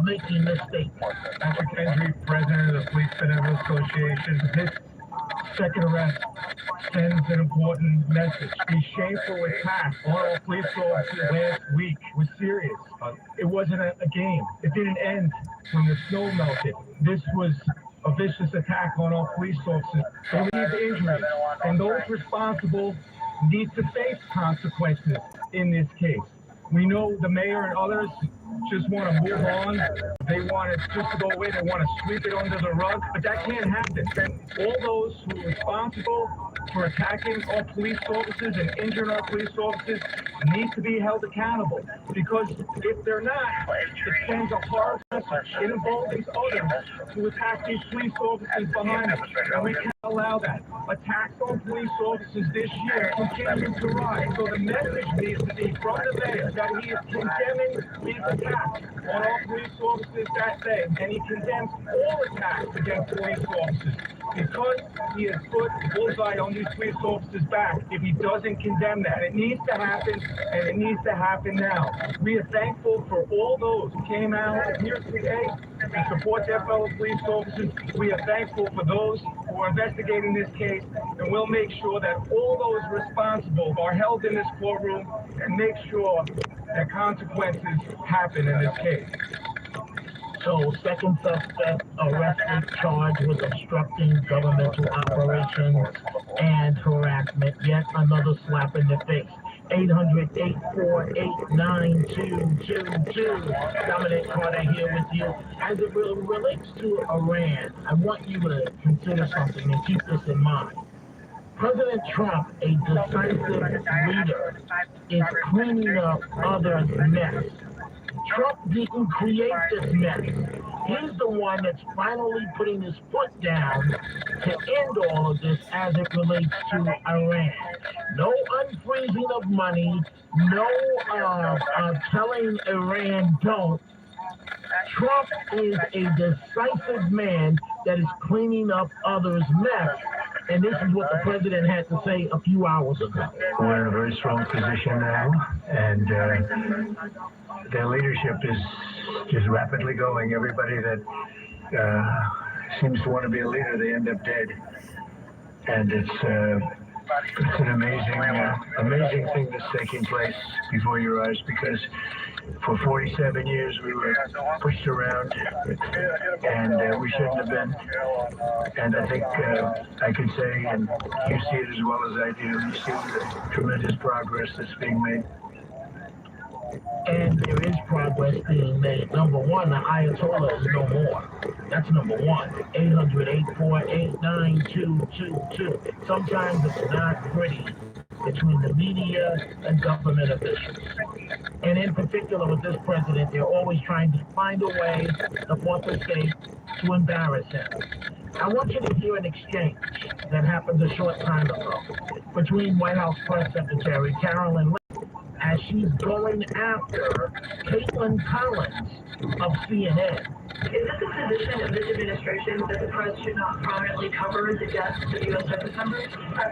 making this statement. Patrick Hendry, president of the Police Federal Association. This second arrest sends an important message. The shameful attack on our police officers last week was serious. It wasn't a game. It didn't end when the snow melted. This was a vicious attack on our police officers. They leave injuries, and those responsible need to face consequences in this case. We know the mayor and others just want to move on. They want it just to go away. They want to sweep it under the rug, but that can't happen. And all those who are responsible for attacking our police officers and injuring our police officers need to be held accountable, because if they're not, it sends a hard message. It involves others who attack these police officers behind us, and we can't allow that. Attacks on police officers this year continue to rise, so the message needs to be from the mayor that he is condemning these attacks on our police officers that day, and he condemns all attacks against police officers, because he has put bullseye on these police officers' back. If he doesn't condemn that, it needs to happen, and it needs to happen now. We are thankful for all those who came out here today to support their fellow police officers. We are thankful for those who are investigating this case, and we'll make sure that all those responsible are held in this courtroom and make sure that consequences happen in this case. So, second suspect arrested, charged with obstructing governmental operations and harassment. Yet another slap in the face. 800-848-9222. Dominic Carter here with you. As it relates to Iran, I want you to consider something and keep this in mind. President Trump, a decisive leader, is cleaning up others' mess. Trump didn't create this mess. He's the one that's finally putting his foot down to end all of this as it relates to Iran. No unfreezing of money, no telling Iran don't. Trump is a decisive man that is cleaning up others' mess. And this is what the president had to say a few hours ago. We're in a very strong position now, and their leadership is rapidly going. Everybody that seems to want to be a leader, they end up dead. And it's an amazing thing that's taking place before your eyes, because for 47 years we were pushed around, and we shouldn't have been. And I think I can say, and you see it as well as I do, you see the tremendous progress that's being made. And there is progress being made. Number one, the Ayatollah is no more. That's number one. 800-848-9222. Sometimes it's not pretty between the media and government officials. And in particular with this president, they're always trying to find a way of what to say to embarrass him. I want you to hear an exchange that happened a short time ago between White House Press Secretary Carolyn Leavitt, as she's going after Caitlin Collins of CNN. Is this a position of this administration that the press should not prominently cover the deaths of U.S. service members?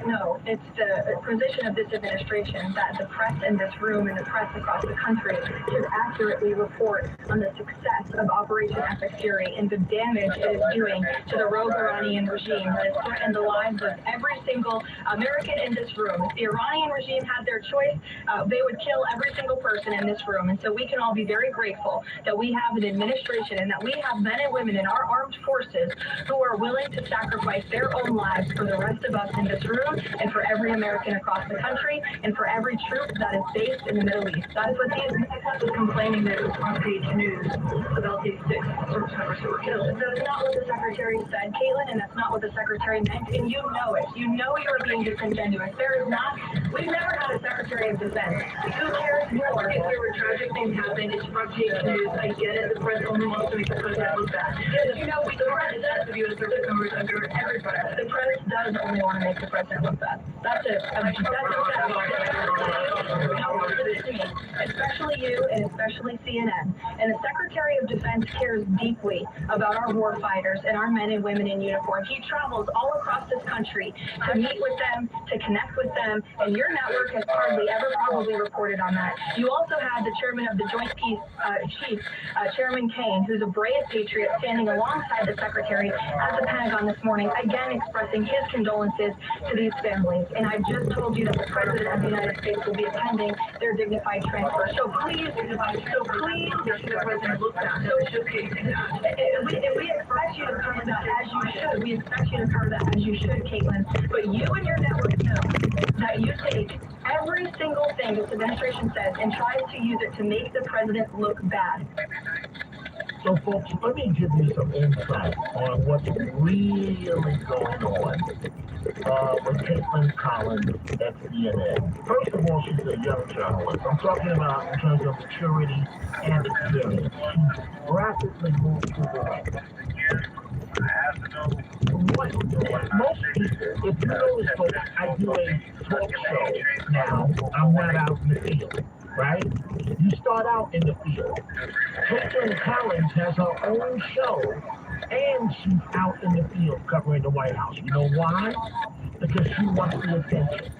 No, it's the position of this administration that the press in this room and the press across the country should accurately report on the success of Operation Epic Fury and the damage it is doing to the rogue Iranian regime that has threatened the lives of every single American in this room. If the Iranian regime had their choice, they would kill every single person in this room. And so we can all be very grateful that we have an administration and that we have men and women in our armed forces who are willing to sacrifice their own lives for the rest of us in this room and for every American across the country and for every troop that is based in the Middle East. That is what these is complaining that it was front page news about these 6 service members who were killed. That's not what the Secretary said, Caitlin, and that's not what the Secretary meant, and you know it. You know you're being disingenuous. There is not, we've never had a Secretary of Defense. Who cares more if there were tragic things happen? It's front page news. I get it. The press only wants to make the president look bad. Yes, you know, we the press does of U.S. service members under every press. The press does only want to make the president look bad. That's it. Especially you and especially CNN. And the Secretary of Defense cares deeply about our war fighters and our men and women in uniform. He travels all across this country to meet with them, to connect with them, and your network has hardly ever probably reported on that. You also had the chairman of the Joint Chiefs, Chairman Kane, who's a brave patriot, standing alongside the Secretary at the Pentagon this morning, again expressing his condolences to these families. And I just told you that the President of the United States will be attending their dignified transfer. So please, the President look back. So showcasing that. We expect you to cover that as you should. We expect you to cover that as you should, Caitlin. But you and your network know that you take every single thing this administration says and tries to use it to make the president look bad. So, folks, let me give you some insight on what's really going on with Caitlin Collins at CNN. First of all, she's a young journalist. I'm talking about in terms of maturity and experience. She's rapidly moved through the ranks. Most people, if you notice, folks, I do a talk show now. I'm not out in the field, right? You start out in the field. Caitlin Collins has her own show, and she's out in the field covering the White House. You know why? Because she wants the attention.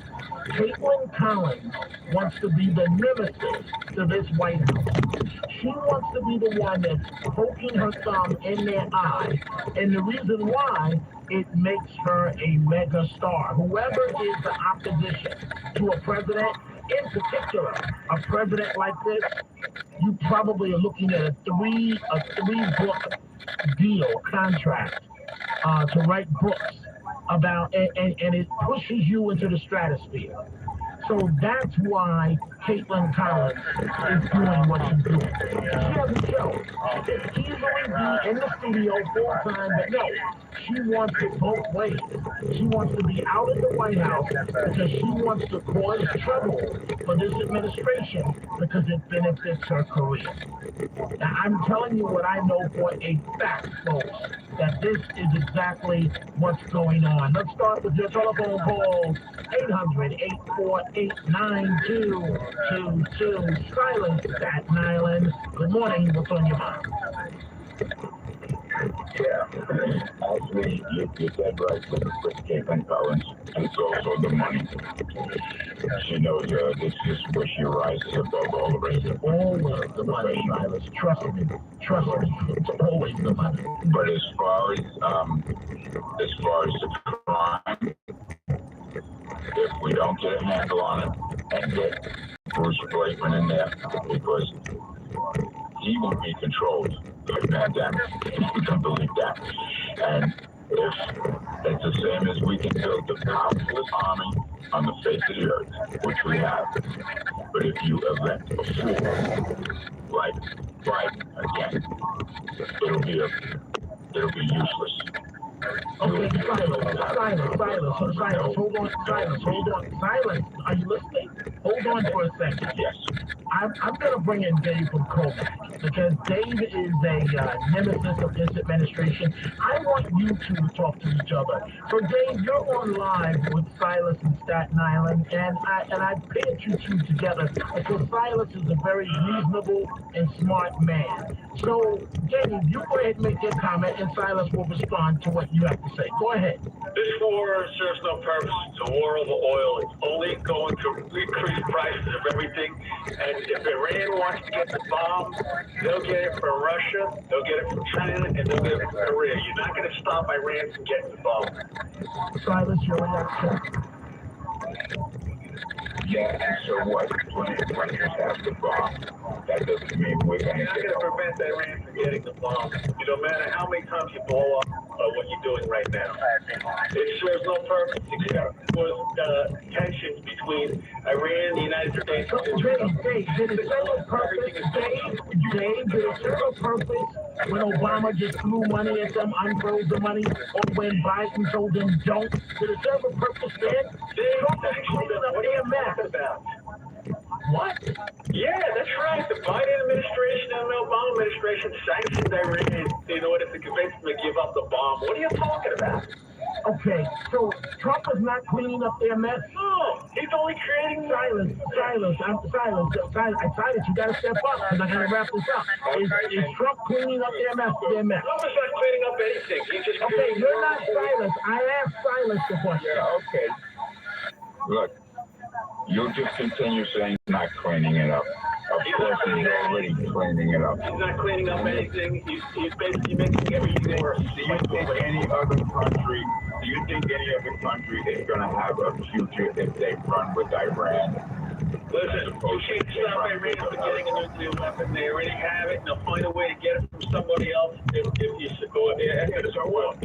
Caitlin Collins wants to be the nemesis to this White House. She wants to be the one that's poking her thumb in their eye, and the reason why, it makes her a mega star. Whoever is the opposition to a president, in particular, a president like this, you probably are looking at a three-book deal contract to write books about, and it pushes you into the stratosphere. So that's why Caitlin Collins is doing what she's doing. She has a show. She could easily be in the studio full time, but no, she wants it both ways. She wants to be out in the White House because she wants to cause trouble for this administration because it benefits her career. Now, I'm telling you what I know for a fact, folks, that this is exactly what's going on. Let's start with your telephone calls. 800-848-9222. Silence Staten Island. Good morning. What's on your mind? Yeah, actually, you said right with Caitlin Collins. It's also the money. She knows this is where she rises above all the rest of Always the money, Silas. Trust me. Trust me. It's always the money. But as far as the crime, if we don't get a handle on it and get Bruce Blakeman in there, because he will be controlled by the pandemic. You can believe that. And if it's the same as we can build the powerfulest army on the face of the earth, which we have. But if you elect a fool like Biden again, it'll be useless. Okay, silence. Silence. Are you listening? Hold on for a second. Yes. I'm going to bring in Dave from Kovac because Dave is a nemesis of this administration. I want you two to talk to each other. So Dave, you're on live with Silas in Staten Island, and I paired you two together because Silas is a very reasonable and smart man. So, Jamie, you go ahead and make your comment, and Silas will respond to what you have to say. Go ahead. This war serves no purpose. It's a war over oil. It's only going to increase prices of everything. And if Iran wants to get the bomb, they'll get it from Russia, they'll get it from China, and they'll get it from Korea. You're not going to stop Iran from getting the bomb. Silas, your reaction. Yeah, and so what? When Rangers have the bomb, that doesn't mean we're going You're not going to prevent Iran from getting the bomb. You no matter how many times you blow up what you're doing right now. It serves no purpose except for tensions between Iran and the United States. Dave, did it serve a purpose? Dave, did it serve a purpose when Obama just threw money at them, unfroze the money, or when Biden told them don't? Did it serve a purpose then? Trump is cleaning up their mess. About. What? Yeah, that's right. The Biden administration and the Obama administration sanctioned Iran in order to convince them to give up the bomb. What are you talking about? Okay, so Trump is not cleaning up their mess? No, he's only creating Silas, you gotta step up, because I gotta wrap this up. Is Trump cleaning up their mess? Trump is not cleaning up anything. He's just Okay, you're not Silas. I asked Silas the question. Yeah, okay. Look, you'll just continue saying not cleaning it up. Of course, he's already cleaning it up. He's not cleaning up anything. He's basically making everything worse. Do you think any other country is going to have a future if they run with Iran? Listen, you can't stop Iran from getting a nuclear weapon. They already have it, and they'll find a way to get it from somebody else if you support it. So what?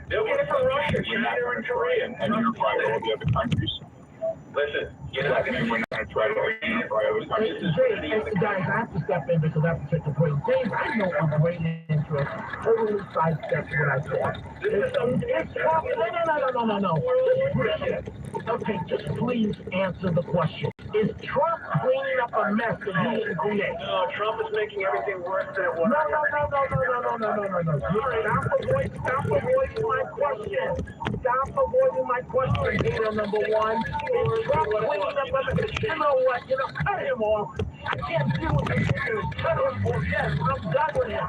They'll get it from Russia, China, and Korea. And unify all the other countries? Listen, you're not going to we're not going to try to unify other countries. Dave, guys, I have to step in because I have to take a break. Dave, I know I'm great interest. Totally sidestepped what I said. It's Trump. No. Okay, just please answer the question. Is Trump cleaning up a mess that he didn't create? No, Trump is making everything worse than it was. No. Stop avoiding my question. Stop avoiding my question, hater number one. Is Trump cleaning up a mess? You know what? Cut him off. I can't deal with his ignorance. Cut him off. Yes, I'm done with him. I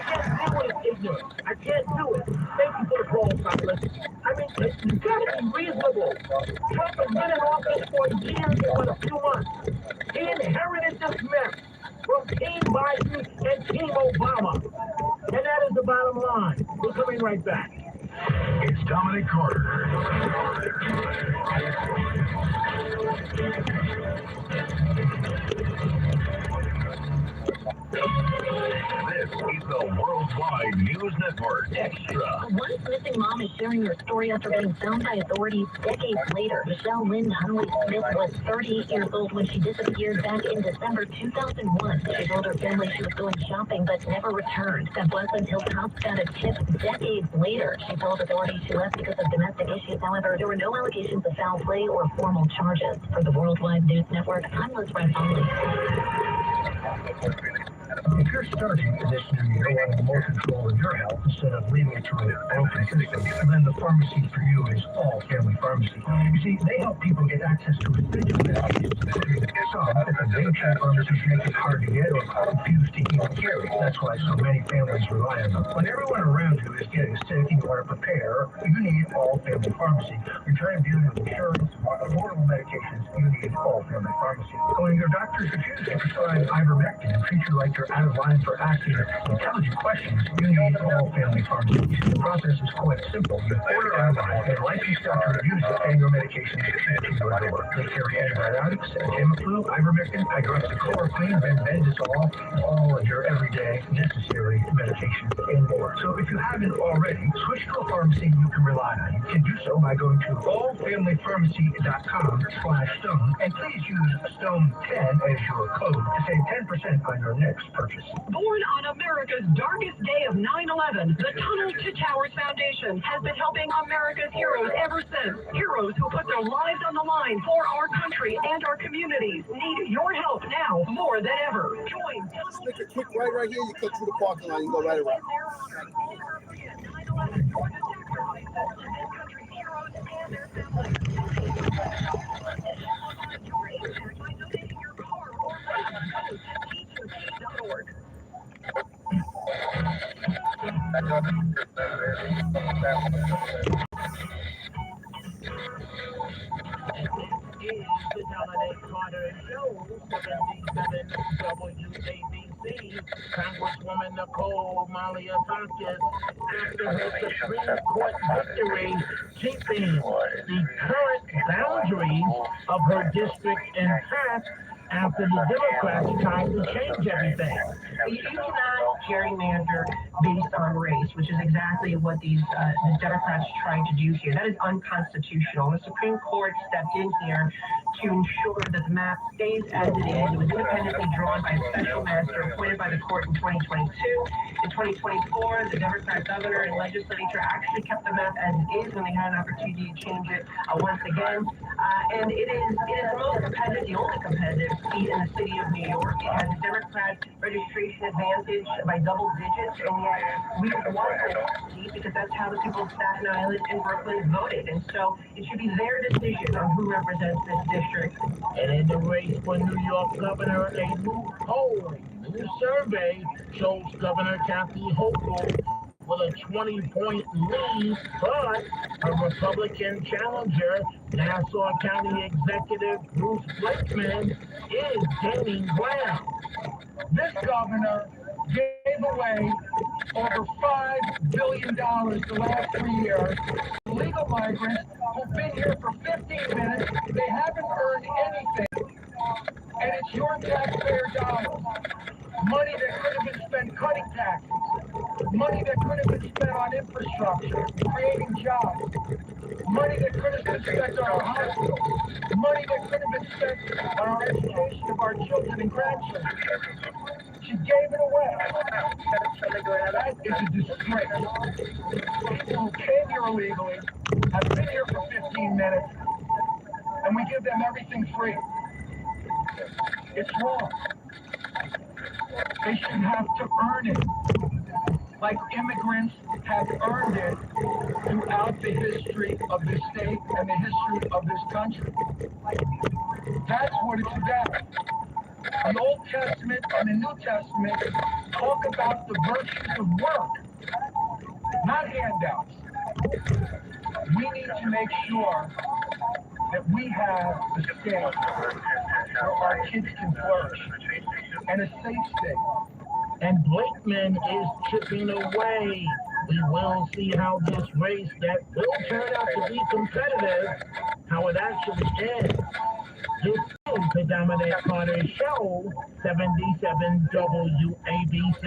can't deal with his ignorance. I can't do it. Thank you for the call, Silas. I mean, you gotta be reasonable. Trump has been in office for years and a few months. He inherited this mess from Team Biden and Team Obama. And that is the bottom line. We're coming right back. It's Dominic Carter. This is the Worldwide News Network Extra. One missing mom is sharing her story after being found by authorities decades later. Michelle Lynn Hunley Smith was 38 years old when she disappeared back in December 2001. She told her family she was going shopping but never returned. That was until cops got a tip decades later. She told authorities she left because of domestic issues. However, there were no allegations of foul play or formal charges. For the Worldwide News Network, I'm Liz Ranfoli. If you're starting this new year wanting more control of your health instead of leaving it to a broken system, then the pharmacy for you is All Family Pharmacy. You see, they help people get access to essential medications. Some at the mainstream pharmacies make it hard to get or confused to even carry. That's why so many families rely on them. When everyone around you is getting sick, you want to prepare, you need All Family Pharmacy. You're trying to deal with insurance, affordable medications, you need All Family Pharmacy. When your doctors refuse to prescribe ivermectin and treat you like you're out of line for asking intelligent questions, you need All Family Pharmacy. The process is quite simple. You order online, and licensed doctor reviews it, and your medication is shipped to your door. They carry antibiotics, Tamiflu, ivermectin, hydroxychloroquine, benzidazole, all of your everyday necessary medications and more. So if you haven't already, switch to a pharmacy you can rely on. You can do so by going to allfamilypharmacy.com/stone, and please use STONE10 as your code to save 10% on your next purchase. Born on America's darkest day of 9/11, the Tunnel to Towers Foundation has been helping America's heroes ever since. Heroes who put their lives on the line for our country and our communities need your help now more than ever. Join. Just make a kick right here. You cut through the parking lot. You go right around. Is the Dominic Carter Show, 77 WABC. Congresswoman Nicole Malliotakis, after her Supreme Court victory, keeping the current boundaries of her district intact after the Democrats tried to change everything. You cannot gerrymander based on race, which is exactly what the Democrats tried to do here. That is unconstitutional. The Supreme Court stepped in here to ensure that the map stays as it is. It was independently drawn by a special master appointed by the court in 2022. In 2024, the Democrat governor and legislature actually kept the map as it is when they had an opportunity to change it once again. And it is the most competitive, the only competitive seat in the city of New York. It has a Democrat registration advantage by double digits, and yet we won this seat because that's how the people of Staten Island and Brooklyn voted. And so it should be their decision on who represents this district. And in the race for New York governor, a new survey shows Governor Kathy Hochul with a 20-point lead, but a Republican challenger, Nassau County Executive Bruce Blakeman, is gaining ground. This governor gave away over $5 billion the last 3 years. Illegal migrants who've been here for 15 minutes, they haven't earned anything. And it's your taxpayer dollars. Money that could have been spent cutting taxes. Money that could have been spent on infrastructure, creating jobs. Money that could have been spent on our hospitals. Money that could have been spent on our education of our children and grandchildren. She gave it away. That is a disgrace. People who came here illegally have been here for 15 minutes, and we give them everything free. It's wrong. They should have to earn it, like immigrants have earned it throughout the history of this state and the history of this country. That's what it's about. The Old Testament and the New Testament talk about the virtues of work, not handouts. We need to make sure that we have the state where our kids can flourish and a safe state. And Blakeman is chipping away. We will see how this race that will turn out to be competitive, how it actually ends. This is the Dominic Carter Show, 77 WABC.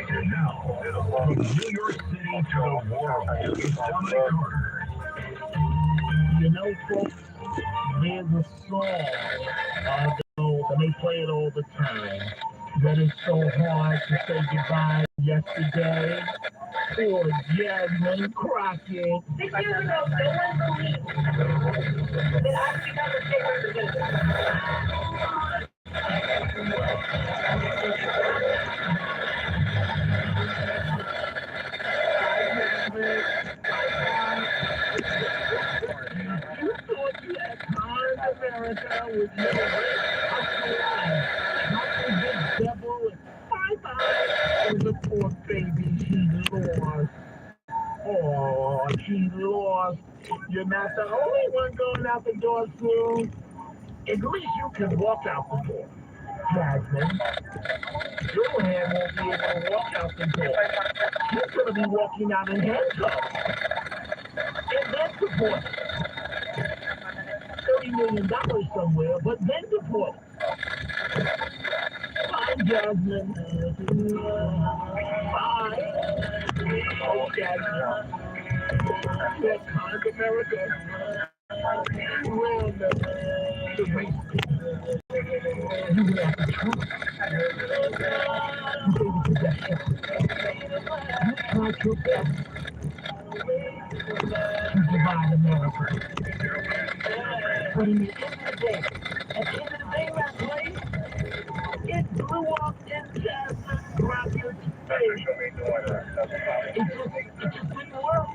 And now, from New York City to the world, it's Dominic Carter. You know, folks, there's a song that goes, and they play it all the time, that is so hard to say goodbye yesterday. Poor Jasmine Crockett. 6 years ago, no one believed that I would become a state representative. You thought you had time America with your big devil and bye-bye. And the poor baby, she lost. Oh, she lost. You're not the only one going out the door soon. At least you can walk out the door, Jasmine. Joanne won't be able to walk out the door. She's going to be walking out in handcuffs. And then deported. $30 million somewhere, but then deported. Bye, Jasmine. Bye. Oh, Jasmine. That kind of America. Well, the race. You want the truth. You gave it to that shit. You tried your best to divide America. But in the end of the day, at the end of the day, that place, it blew off in Jasmine Crockett's face. It just didn't work.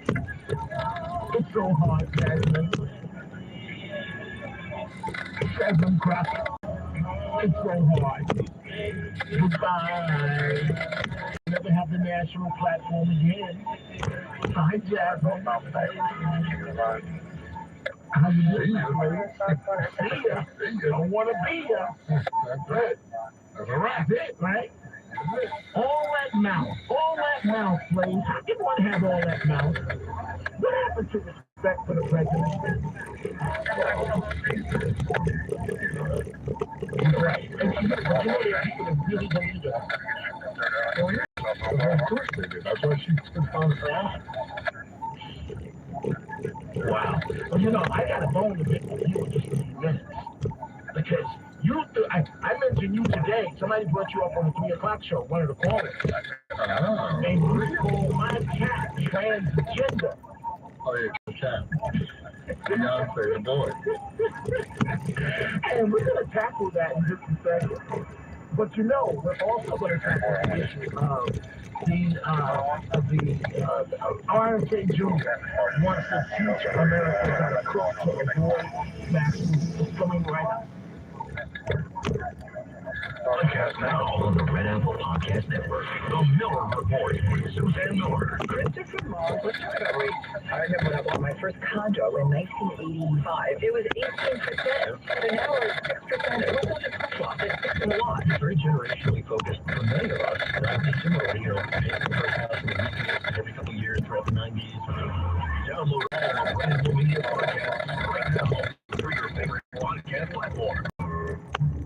It's so hard, Jasmine. Jasmine Crockett. It's so hard. Goodbye. Never have the national platform again. Hi, Jasmine. How you doing? See ya. I want to be ya. That's it. That's it, right? All that mouth, Flame. How can one have all that mouth? What happened to respect for the president? Right. And you know, there are people that really believe it. Oh, yeah. Of course they did. That's why she took on that. Wow. Well, you know, I got a bone to pick with you in just a few minutes. Because I mentioned you today. Somebody brought you up on the 3 o'clock show, one of the callers. And you called my cat transgender. Oh, yeah, the cat. Beyonce, the boy. And we're going to tackle that in just a second. But you know, we're also going to tackle the issue of the RFK Jr. wants to teach Americans how to cook to avoid mass coming right up. Podcast now on the Red Apple Podcast Network. The Miller Report with Suzanne Miller. Christopher Moss was discovery. I remember when I bought my first condo in 1985. It was 18%, so now it's 6%. It wasn't just a flop, it's 6 and a lot. It's very generationally focused for many of us. Similarly, you know, the first house in the weekend every couple of years throughout the 90s. Download all of Red Apple Media podcasts right now through your favorite podcast platform.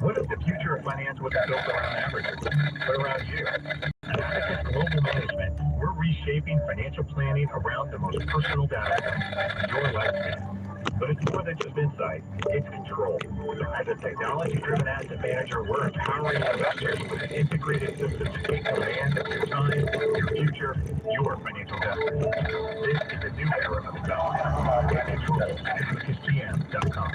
What if the future of finance wasn't built around averages, but around you? At Atticus Global Management, we're reshaping financial planning around the most personal data points, your lifespan. But it's more than just insight, it's control. As a technology-driven asset manager, we're empowering investors with an integrated system to take command of your time, your future, your financial destiny. This is a new era of investment. Get control at atticusgm.com.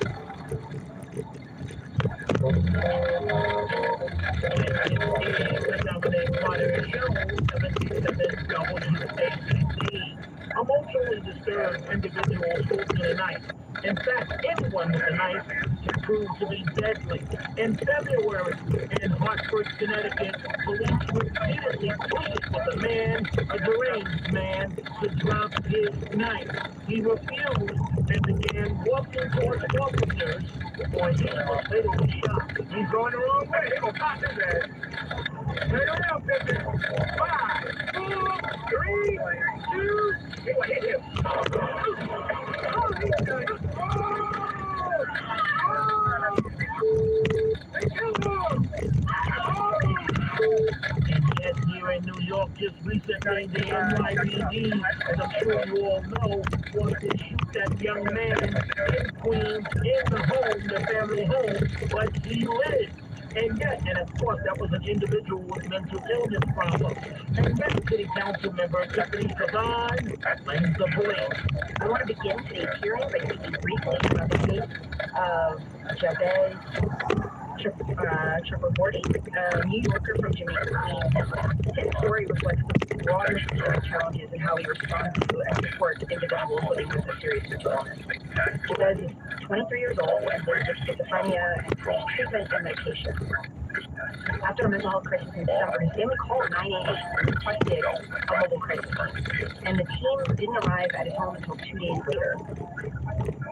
Emotionally disturbed individuals holding a knife. In fact, anyone with a knife can prove to be deadly. In February, in Hartford, Connecticut, police repeatedly pleaded with a deranged man, to drop his knife. He refused and began walking towards officers before he was fatally shot. He's going the wrong way. They're going to pop his ass. Turn around, Pippin. 5, 4, 3, 2, he went hit him. And yet here in New York, just recently, the NYPD, as I'm sure you all know, wanted to shoot that young man in Queens, in the home, the family home, but he lived. And yet, and of course, that was an individual with mental illness problems. And then City Council member Tiffany Savine claims the blame. I want to begin today's hearing by speaking briefly about the case of Jabez Chakraborty, a New Yorker from Jamaica. His story reflects the broader security challenges and how he responds to and supports individuals living with a serious mental illness. Jabez is 23 years old and lives with schizophrenia and seeks treatment and medication. After a mental health crisis in December, his family called 988 and requested a mobile crisis line, and the team didn't arrive at his home until 2 days later.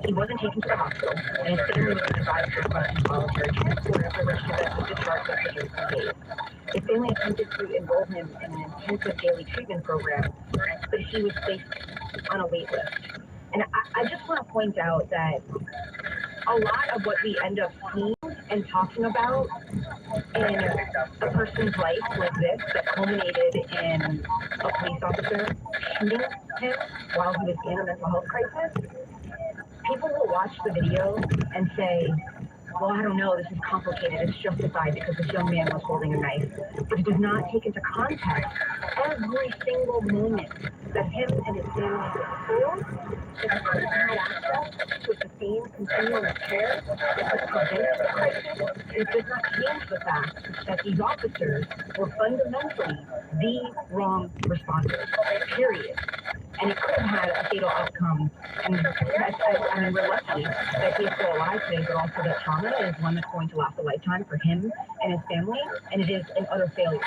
He wasn't taken to the hospital, and his family was advised to request voluntary transport, after which Jabez was discharged after just 2 days. His family attempted to enroll him in an intensive daily treatment program, but he was placed on a wait list. And I just want to point out that a lot of what we end up seeing and talking about in a person's life like this that culminated in a police officer shooting him while he was in a mental health crisis, people will watch the video and say, well, I don't know, this is complicated, it's justified because this young man was holding a knife. But it does not take into context every single moment that him and his family were through, that he had access to a sustained continuum of care that could prevent the crisis. It does not change the fact that these officers were fundamentally the wrong responders, period. and it could have had a fatal outcome. And we're lucky that he's still alive today, but also that trauma is one that's going to last a lifetime for him and his family, and it is an utter failure.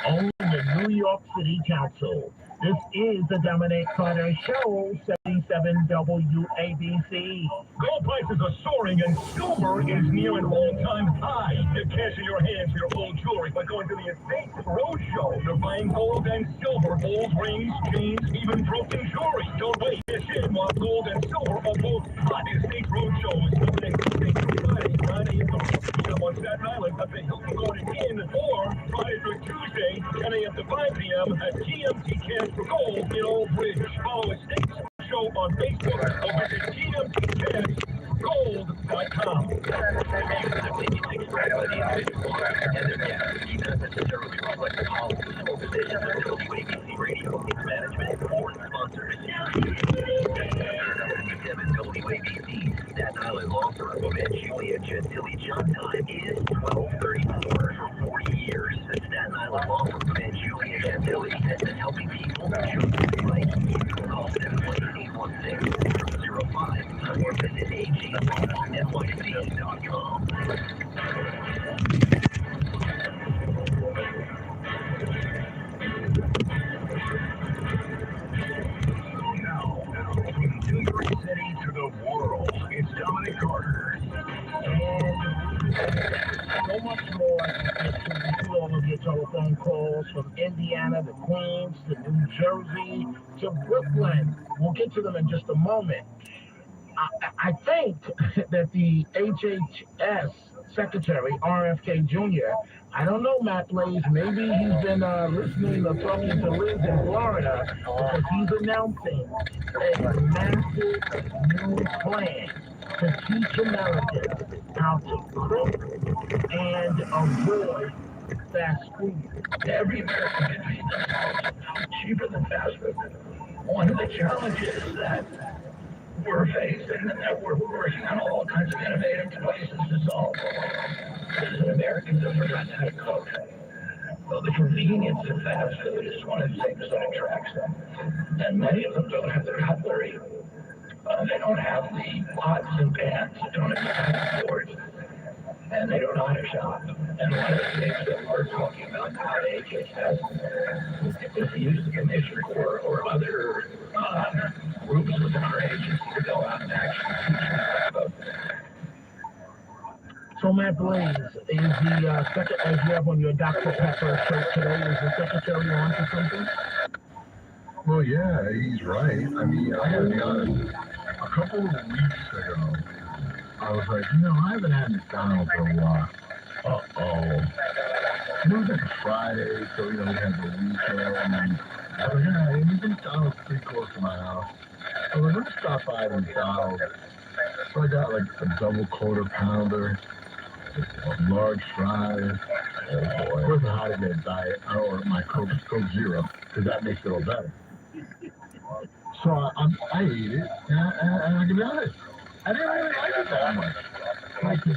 On the New York City Council. This is the Dominic Carter Show, 77 WABC. Gold prices are soaring and silver is near an all-time high. Get cash in your hands for your old jewelry by going to the Estate Roadshow. You're buying gold and silver, old rings, chains, even broken jewelry. Don't wait. Cash in while gold and silver are both hot. Estate Roadshow is opening Friday, 9 a.m. on Staten Island at the Hilton Garden Inn, or Friday through Tuesday, 10 a.m. to 5 p.m. at TMT Cash for Gold in Old Bridge. Follow Estate Show on Facebook or visit TMTCashGold.com. WABC, Staten Island law firm of Julia Gentili John time is 12:34. For 40 years, the Staten Island law firm of Julia Gentili has been helping people choose right. Call 718-816-05 or visit agnyc.com. New York City to the world, it's Dominic Carter. And so much more to all of your telephone calls from Indiana to Queens to New Jersey to Brooklyn. We'll get to them in just a moment. I think that the HHS Secretary, RFK Jr., I don't know, Matt Blaze, maybe he's been listening or talking to Liz in Florida, because he's announcing a massive new plan to teach Americans how to cook and avoid fast food. Every American can feed themselves cheaper than fast food. One of the challenges that we're facing and that we're working on all kinds of innovative devices to solve is that Americans have forgotten how to cook. Well, the convenience of fast food is one of the things that attracts them. And many of them don't have the cutlery. They don't have the pots and pans. They don't have the cutting boards. And they don't know how to shop. And one of the things that we're talking about now at HHS is to use the commission or other groups within our agency to go out and actually teach them about that. So, Matt Blaze, is the second, as you have on your Dr. Pepper shirt today, is the secretary on to something? Well, yeah, he's right. I mean, I gotta be honest. A couple of weeks ago, I was like, I haven't had McDonald's in a while. Uh-oh. It was like a Friday, so, we had the weekend, and I was like, yeah, McDonald's pretty close to my house. I was like, let's stop by McDonald's. So I got, like, a double quarter pounder, a large fries. Oh, boy. Of course, I had to get a diet, or my Coke Zero, because that makes it all better. So I ate it, and I can be honest, I didn't really like it that much. Like, you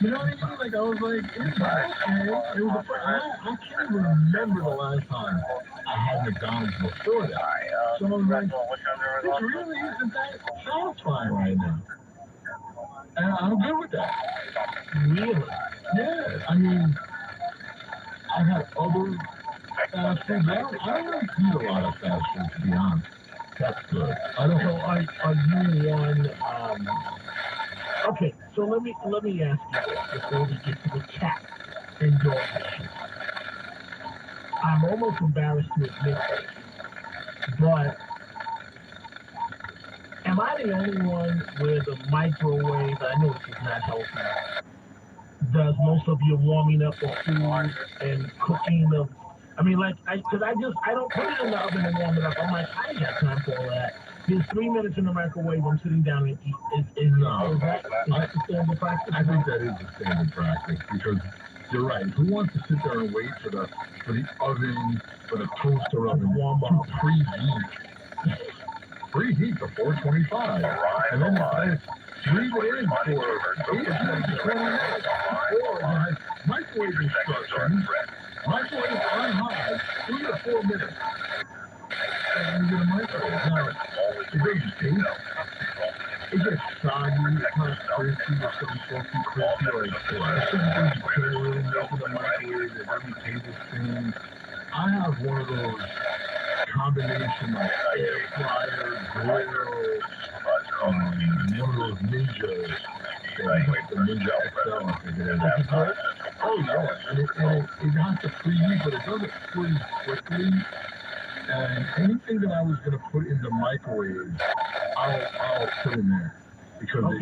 know what I mean? Like, I was like, it was okay. It was I can't even remember the last time I had McDonald's before that. So I was like, this really isn't that satisfying right now. And I'm good with that. Really? Yeah. I mean, I've had other fast food. I don't really eat a lot of fast food, to be honest. That's good. I don't know. So are you one, okay, so let me ask you this before we get to the cat and dog issue. I'm almost embarrassed to admit this, but am I the only one where the microwave, I know this is not healthy, does most of your warming up of food and cooking of, I mean, like, because I don't put it in the oven and warm it up. I'm like, I ain't got time for all that. There's 3 minutes in the microwave, I'm sitting down and eat. Is that the standard practice? I think that is the standard practice, because you're right. Who wants to sit there and wait for the oven, for the toaster oven to preheat to 425, and then leave it in for 8 to 20 minutes. Or microwave instructions, microwave on high, 3 to 4 minutes. you get a microwave. Now, it doesn't taste. It gets soggy, kind of crispy, or something funky crispy, like certain things you can't really make in the microwave. It doesn't taste the same. I have one of those combination like air fryer, grill, one of those Ninjas, like the Ninja XL, I think it is. Oh yeah, and it has to preheat, but it doesn't freeze quickly. And anything that I was gonna put in the microwave, I'll put in there because it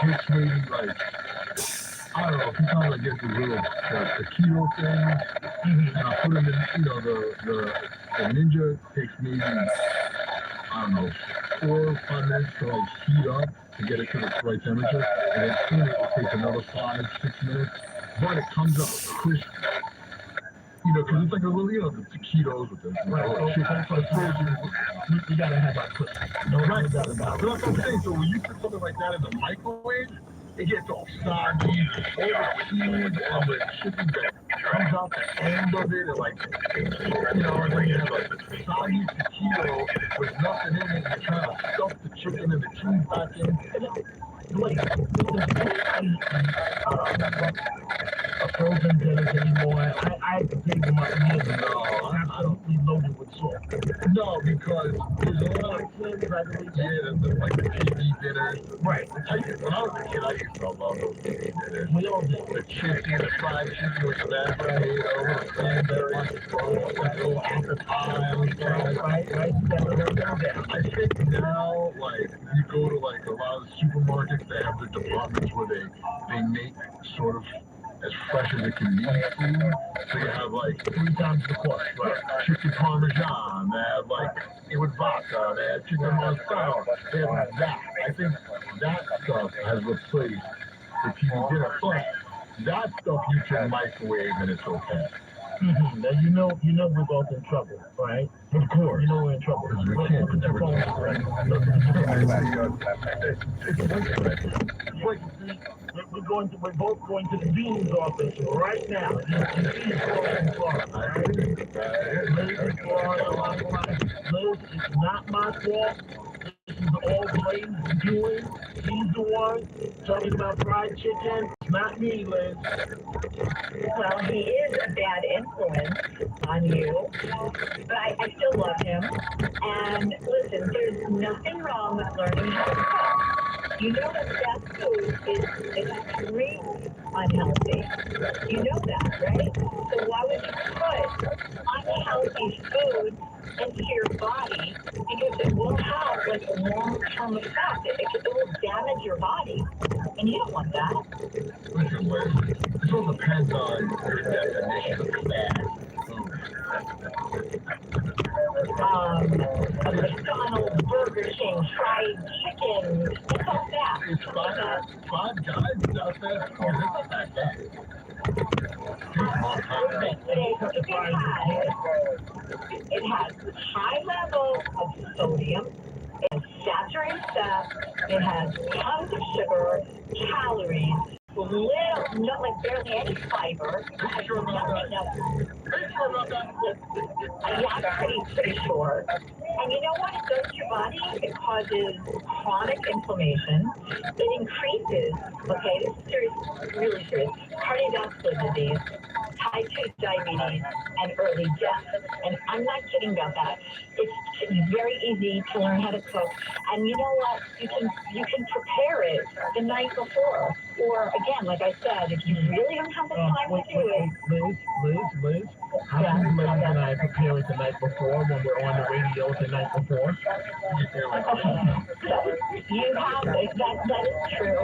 takes maybe like, I don't know, sometimes I get the little the keto thing, and I put them in, you know, the Ninja takes maybe, I don't know, 4 or 5 minutes to like heat up to get it to the right temperature, and then soon it takes another 5, 6 minutes, but it comes out crisp. You know, because it's like a little, you know, the taquitos with the chicken. We gotta have our crisp. No, right. But that's what I'm saying. So when you put something like that in the microwave, it gets all soggy, all the cheese and the chicken that comes out the end of it, and like, you know, and then you have a soggy taquito with nothing in it, and you're trying to stuff the chicken and the cheese back in. Like, frozen dinners anymore. I gave them up years ago. Absolutely loaded with salt. No, because there's a lot of things I believe. Yeah, like the TV dinners. Right. When I was a kid, I used to love those TV dinners. We all did. The chicken, the fried chicken with mashed potato, with cranberries, with little apple pie. Right. I think now, like, you go to like a lot of supermarkets, they have the departments where they make sort of as fresh as it can be food. So you have like 3 times the cost, right? Chicken parmesan, they have like it with vodka, they have chicken marsala, they have that. I think that stuff has replaced the TV dinner. But that stuff you can microwave and it's okay. Mm-hmm. Now you know we're both in trouble, right? Of course. You know we're in trouble. We can't. We're both going to the dean's office right now. In Florida. Liz in Florida. Liz, it's not my fault. This is all Blaze's doing. He's the one talking about fried chicken. It's not me, Liz. Well, he is a bad influence on you, but I still love him. And listen, there's nothing wrong with learning how to cook. You know that fast food is extremely unhealthy. You know that, right? So why would you put unhealthy food into your body? Because it will have like a long-term effect. It will damage your body. And you don't want that. Listen, Liz, this all depends on your definition of bad. A McDonald's, Burger King, fried chicken, it's all that. It's Five Guys, not fast food. It's not that bad. It has high levels of sodium, it has saturated fat, it has tons of sugar, calories, not like barely any fiber. Are you sure about that? Yeah, I'm pretty sure. And you know what it does to your body? It causes chronic inflammation. It increases, okay, this is serious, really serious, cardiovascular disease, type 2 diabetes, and early death. And I'm not kidding about that. It's very easy to learn how to cook. And you know what? You can prepare it the night before. Or again, like I said, if you really don't have the time to do it. Liz, how can Liz and I prepare it the night before when we're on the radio the night before? Okay. So you have, that is true.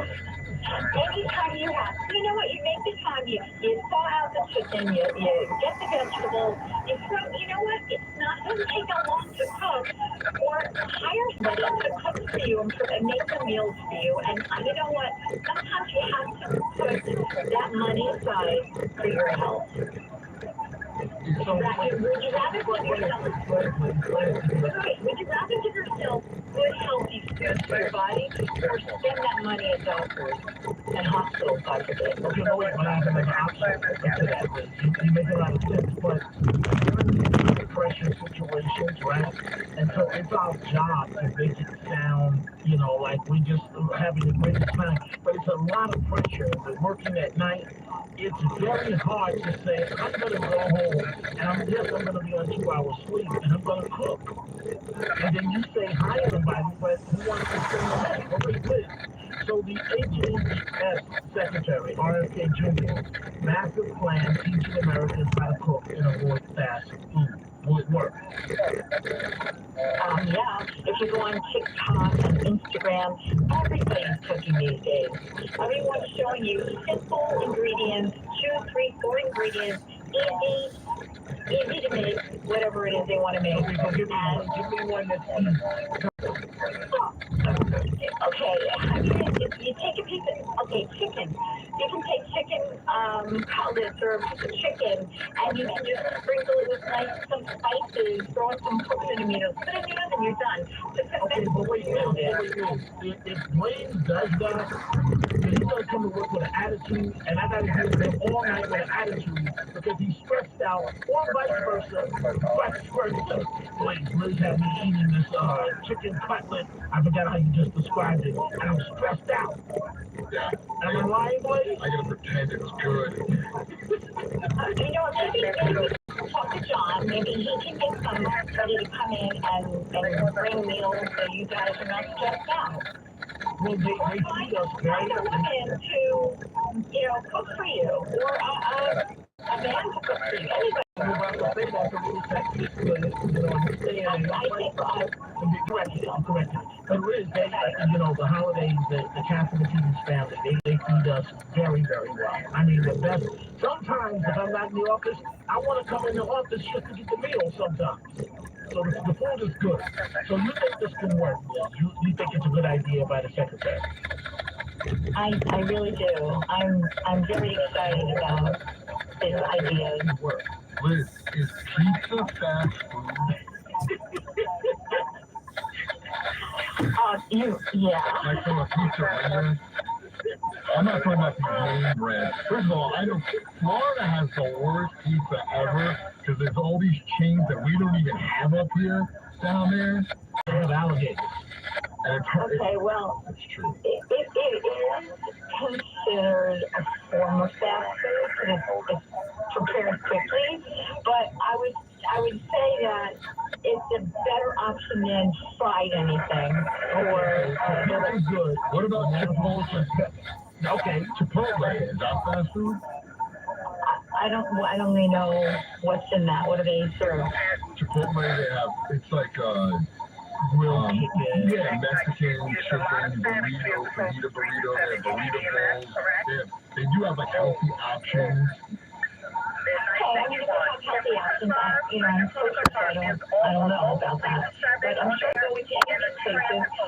Anytime you have, you know what, you make the time, you thaw out the chicken, you get the vegetables, you know what, it doesn't take that long to cook, or hire somebody to cook for you and make the meals for you, and you know what, sometimes you have to put that money aside for your health. Would you rather give yourself good, healthy food for your body, or spend that money at doctors? and hospitals, God forbid. Okay, no, wait, but I have another option to that. You make a lot of sense, but we're in pressure situations, right? And so it's our job to make it sound, you know, like we just having the greatest time. But it's a lot of pressure. We're working at night. It's very hard to say, I'm going to go home, and I'm going to be on 2 hours sleep, and I'm going to cook. And then you say, hire somebody, but who wants to spend the money? Nobody will. So the HHS Secretary, RFK Jr., massive plan teaching Americans how to cook and avoid fast food. Will it work? Yeah, if you go on TikTok and Instagram, everybody's cooking these days. Everyone's showing you simple ingredients, 2, 3, 4 ingredients, easy to make, whatever it is they want to make. Okay, give me one that's easy. Okay, I mean, if you take a piece of, chicken. You can take chicken cutlets or a piece of chicken, and you can just sprinkle it with some spices, throw in some cooking amigos, put it in, and you're done. Okay, but wait. If Blaine does that, then he's going to come to work with an attitude, and I got to deal with him all night with an attitude because he's stressed out, or vice versa. Liz had me eating this chicken cutlet. I forgot how you just described it, and I'm stressed out. Yeah. Am I lying, Blaze? I gotta pretend it's good. You know, maybe talk to John. Maybe he can get somebody to come in and bring meals so you guys are not stressed out. Well, they feed us, right? And to, cook for you, or a man to cook for you. Anybody. I'm about to say that's a little sexist, but, understand. I'm correct. But Liz, the holidays, the Catholic family, they feed us very, very well. I mean, the best. Sometimes, if I'm not in the office, I want to come in the office just to get the meal sometimes. So the food is good. So you think this can work, Liz? You think it's a good idea by the secretary? I really do. I'm very excited about this idea. Work. Liz, is pizza fast food? Yeah. Like from a pizzeria? I'm not talking about the name brand. First of all, I know Florida has the worst pizza ever because there's all these chains that we don't even have up here down there. They have alligators. Okay, well, That's true. it is considered a form of fast food because it's prepared quickly, but I would say that it's a better option than fried anything. That's good. What about Chipotle? Okay, Chipotle, is that fast food? I don't really know what's in that. What do they serve? Chipotle, they have, it's like grilled chicken. Yeah, Mexican chicken, burrito, fajita burrito, they have burrito bowls. They do have like healthy options. Okay, I mean, if they have healthy options, I'm so I don't know about that. But I'm sure go with any of these places.